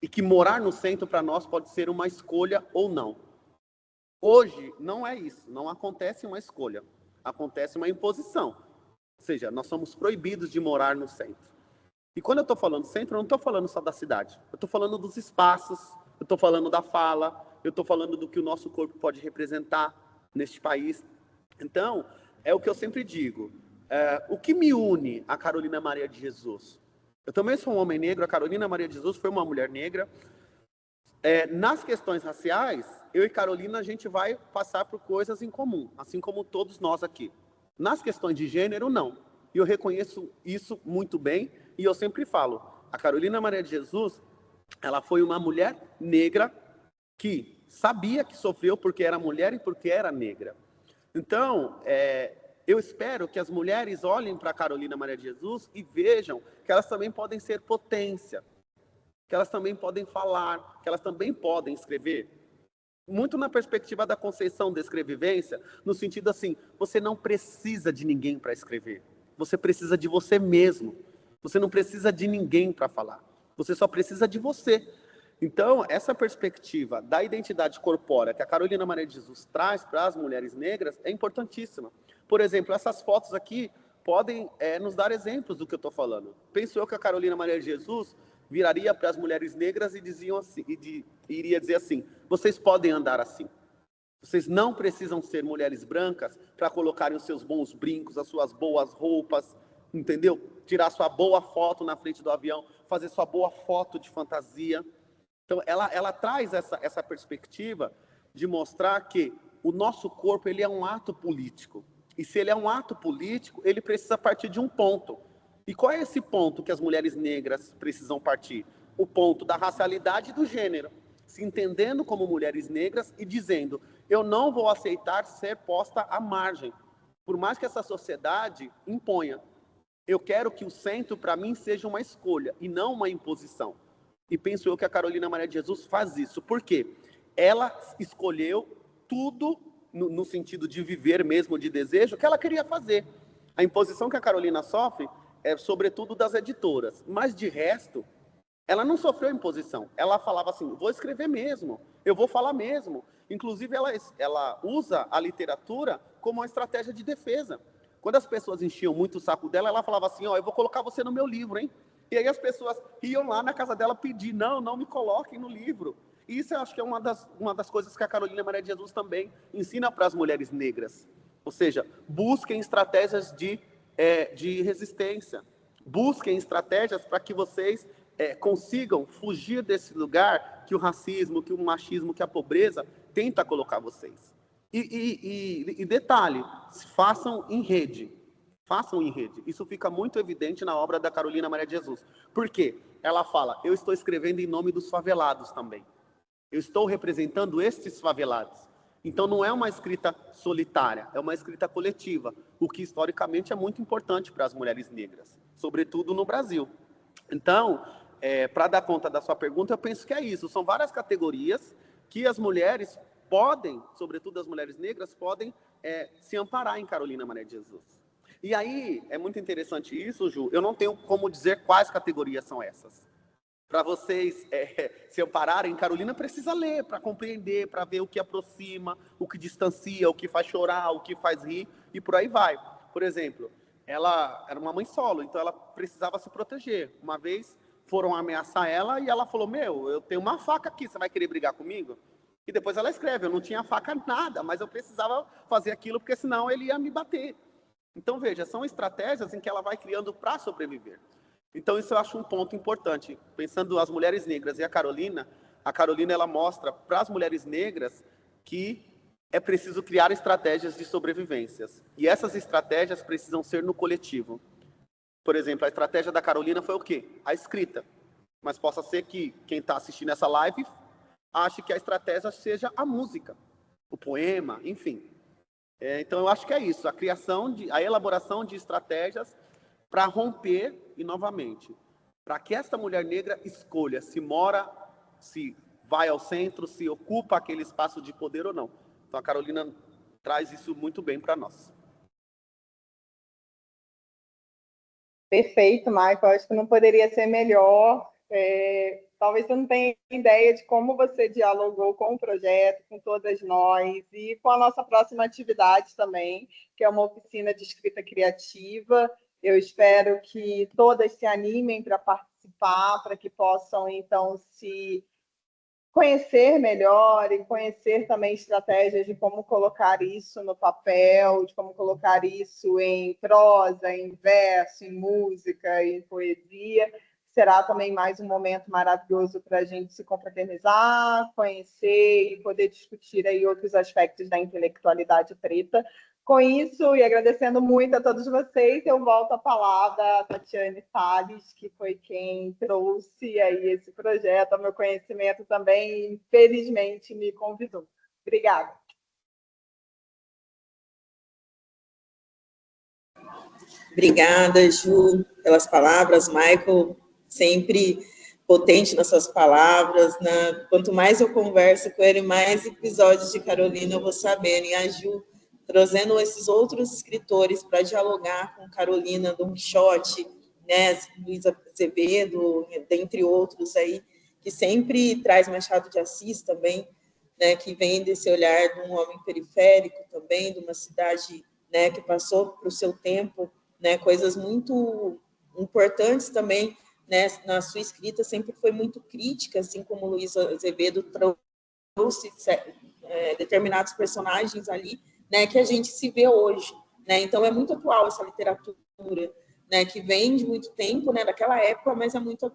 E que morar no centro para nós pode ser uma escolha ou não. Hoje não é isso, não acontece uma escolha, acontece uma imposição. Ou seja, nós somos proibidos de morar no centro. E quando eu estou falando centro, eu não estou falando só da cidade. Eu estou falando dos espaços, eu estou falando da fala, eu estou falando do que o nosso corpo pode representar neste país. Então, é o que eu sempre digo. O que me une a Carolina Maria de Jesus? Eu também sou um homem negro, a Carolina Maria de Jesus foi uma mulher negra. Nas questões raciais, eu e Carolina, a gente vai passar por coisas em comum, assim como todos nós aqui. Nas questões de gênero, não. E eu reconheço isso muito bem, e eu sempre falo, a Carolina Maria de Jesus, ela foi uma mulher negra que sabia que sofreu porque era mulher e porque era negra. Então, eu espero que as mulheres olhem para a Carolina Maria de Jesus e vejam que elas também podem ser potência, que elas também podem falar, que elas também podem escrever. Muito na perspectiva da Conceição da Escrevivência, no sentido assim, você não precisa de ninguém para escrever. Você precisa de você mesmo. Você não precisa de ninguém para falar. Você só precisa de você. Então, essa perspectiva da identidade corpórea que a Carolina Maria de Jesus traz para as mulheres negras é importantíssima. Por exemplo, essas fotos aqui podem nos dar exemplos do que eu estou falando. Penso eu que a Carolina Maria de Jesus viraria para as mulheres negras e iria dizer assim, vocês podem andar assim. Vocês não precisam ser mulheres brancas para colocarem os seus bons brincos, as suas boas roupas, entendeu? Tirar sua boa foto na frente do avião, fazer sua boa foto de fantasia. Então, ela traz essa perspectiva de mostrar que o nosso corpo ele é um ato político. E se ele é um ato político, ele precisa partir de um ponto. E qual é esse ponto que as mulheres negras precisam partir? O ponto da racialidade e do gênero. Se entendendo como mulheres negras e dizendo, eu não vou aceitar ser posta à margem, por mais que essa sociedade imponha. Eu quero que o centro, para mim, seja uma escolha e não uma imposição. E penso eu que a Carolina Maria de Jesus faz isso. Por quê? Ela escolheu tudo, no sentido de viver mesmo de desejo, que ela queria fazer. A imposição que a Carolina sofre é, sobretudo, das editoras. Mas, de resto, ela não sofreu imposição. Ela falava assim, vou escrever mesmo, eu vou falar mesmo. Inclusive, ela usa a literatura como uma estratégia de defesa. Quando as pessoas enchiam muito o saco dela, ela falava assim, eu vou colocar você no meu livro, hein? E aí as pessoas iam lá na casa dela pedir, não me coloquem no livro. E isso eu acho que é uma das coisas que a Carolina Maria de Jesus também ensina para as mulheres negras. Ou seja, busquem estratégias de resistência. Busquem estratégias para que vocês consigam fugir desse lugar que o racismo, que o machismo, que a pobreza tenta colocar vocês. E detalhe, façam em rede. Façam em rede. Isso fica muito evidente na obra da Carolina Maria de Jesus. Por quê? Ela fala, eu estou escrevendo em nome dos favelados também. Eu estou representando estes favelados. Então, não é uma escrita solitária, é uma escrita coletiva, o que historicamente é muito importante para as mulheres negras, sobretudo no Brasil. Então, para dar conta da sua pergunta, eu penso que é isso. São várias categorias que as mulheres podem, sobretudo as mulheres negras, podem se amparar em Carolina Maria de Jesus. E aí, é muito interessante isso, Ju, eu não tenho como dizer quais categorias são essas. Para vocês se ampararem, Carolina precisa ler para compreender, para ver o que aproxima, o que distancia, o que faz chorar, o que faz rir, e por aí vai. Por exemplo, ela era uma mãe solo, então ela precisava se proteger. Uma vez foram ameaçar ela e ela falou, eu tenho uma faca aqui, você vai querer brigar comigo? E depois ela escreve, eu não tinha faca nada, mas eu precisava fazer aquilo porque senão ele ia me bater. Então, veja, são estratégias em que ela vai criando para sobreviver. Então, isso eu acho um ponto importante. Pensando as mulheres negras e a Carolina ela mostra para as mulheres negras que é preciso criar estratégias de sobrevivências. E essas estratégias precisam ser no coletivo. Por exemplo, a estratégia da Carolina foi o quê? A escrita. Mas possa ser que quem está assistindo essa live ache que a estratégia seja a música, o poema, enfim. Então, eu acho que é isso, a elaboração de estratégias para romper e, novamente, para que esta mulher negra escolha se mora, se vai ao centro, se ocupa aquele espaço de poder ou não. Então, a Carolina traz isso muito bem para nós. Perfeito, Michael. Acho que não poderia ser melhor. Talvez você não tenha ideia de como você dialogou com o projeto, com todas nós e com a nossa próxima atividade também, que é uma oficina de escrita criativa. Eu espero que todas se animem para participar, para que possam, então, se conhecer melhor e conhecer também estratégias de como colocar isso no papel, de como colocar isso em prosa, em verso, em música, em poesia. Será também mais um momento maravilhoso para a gente se confraternizar, conhecer e poder discutir aí outros aspectos da intelectualidade preta. Com isso, e agradecendo muito a todos vocês, eu volto a palavra à Tatiane Salles, que foi quem trouxe aí esse projeto ao meu conhecimento também e, infelizmente, me convidou. Obrigada. Obrigada, Ju, pelas palavras. Michael, sempre potente nas suas palavras. Quanto mais eu converso com ele, mais episódios de Carolina eu vou sabendo. E a Ju trazendo esses outros escritores para dialogar com Carolina, Don Quixote, né, Luísa Azevedo, dentre outros aí, que sempre traz Machado de Assis também, né, que vem desse olhar de um homem periférico também, de uma cidade, né, que passou para o seu tempo, né, coisas muito importantes também, né, na sua escrita sempre foi muito crítica, assim como Luísa Azevedo trouxe determinados personagens ali, né, que a gente se vê hoje, né? Então é muito atual essa literatura, né, que vem de muito tempo, né, daquela época, mas é muito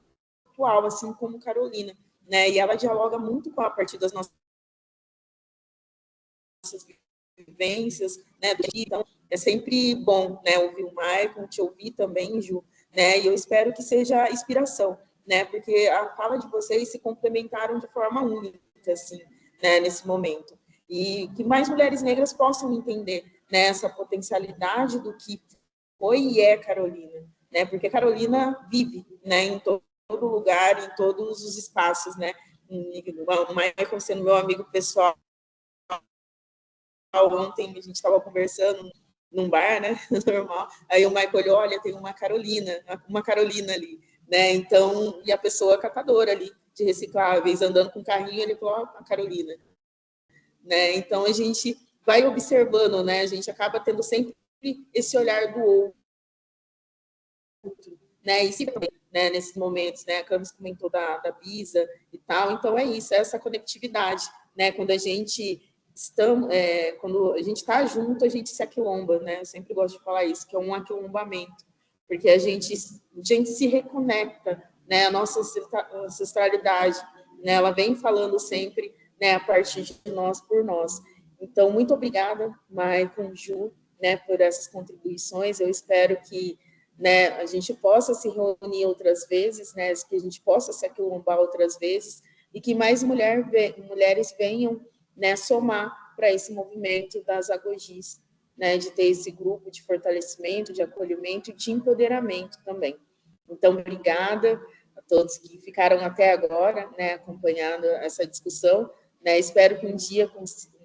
atual, assim como Carolina, né? E ela dialoga muito com a partir das nossas vivências, né? Então é sempre bom, né, ouvir o Michael, te ouvir também, Ju, né? E eu espero que seja inspiração, né? Porque a fala de vocês se complementaram de forma única, assim, né, nesse momento. E que mais mulheres negras possam entender, né, essa potencialidade do que foi e é Carolina, né? Porque Carolina vive, né, em todo lugar, em todos os espaços, né? O Michael sendo meu amigo pessoal, ontem a gente estava conversando num bar, né, normal, aí o Michael olhou, olha, tem uma Carolina ali, né? Então, e a pessoa catadora ali de recicláveis, andando com carrinho, ele falou, a Carolina, né? Então a gente vai observando, né? A gente acaba tendo sempre esse olhar do outro, né? E sempre, né, nesses momentos, né? A Camis comentou da Bisa e tal. Então é isso, é essa conectividade, né? Quando a gente está junto, a gente se aquilomba, né? Eu sempre gosto de falar isso, que é um aquilombamento, porque a gente se reconecta, né? A nossa ancestralidade, né? Ela vem falando sempre, né, a partir de nós, por nós. Então, muito obrigada, Maicon, Ju, né, por essas contribuições. Eu espero que, né, a gente possa se reunir outras vezes, né, que a gente possa se aquilombar outras vezes e que mais mulheres venham, né, somar para esse movimento das agogis, né, de ter esse grupo de fortalecimento, de acolhimento e de empoderamento também. Então, obrigada a todos que ficaram até agora, né, acompanhando essa discussão, né, espero que um dia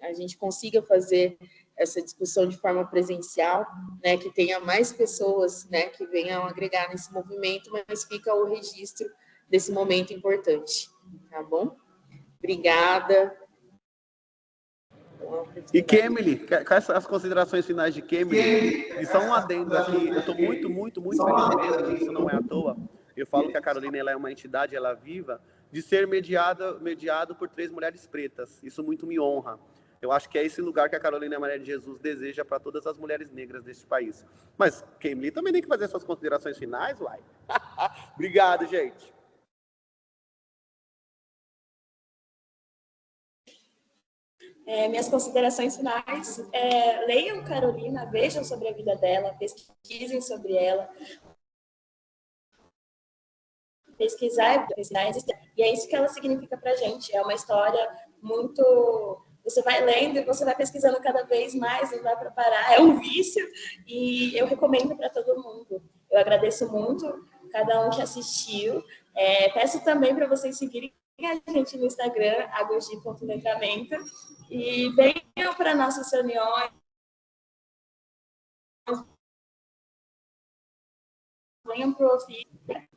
a gente consiga fazer essa discussão de forma presencial, né, que tenha mais pessoas, né, que venham agregar nesse movimento, mas fica o registro desse momento importante, tá bom? Obrigada. E Kemily, quais são as considerações finais de Kemily? E só um adendo aqui, eu estou muito, muito, muito feliz mesmo, e isso não é à toa. Eu falo que a Carolina ela é uma entidade, ela é viva, de ser mediado por 3 mulheres pretas. Isso muito me honra. Eu acho que é esse lugar que a Carolina Maria de Jesus deseja para todas as mulheres negras deste país. Mas Kemily também tem que fazer suas considerações finais, uai. Obrigado, gente. Minhas considerações finais, leiam Carolina, vejam sobre a vida dela, pesquisem sobre ela. Pesquisar, e é isso que ela significa para a gente. É uma história muito... Você vai lendo e você vai pesquisando cada vez mais, não dá para parar, é um vício, e eu recomendo para todo mundo. Eu agradeço muito cada um que assistiu. Peço também para vocês seguirem a gente no Instagram, agogi.letramento, e venham para nossas reuniões, venham para o ofício.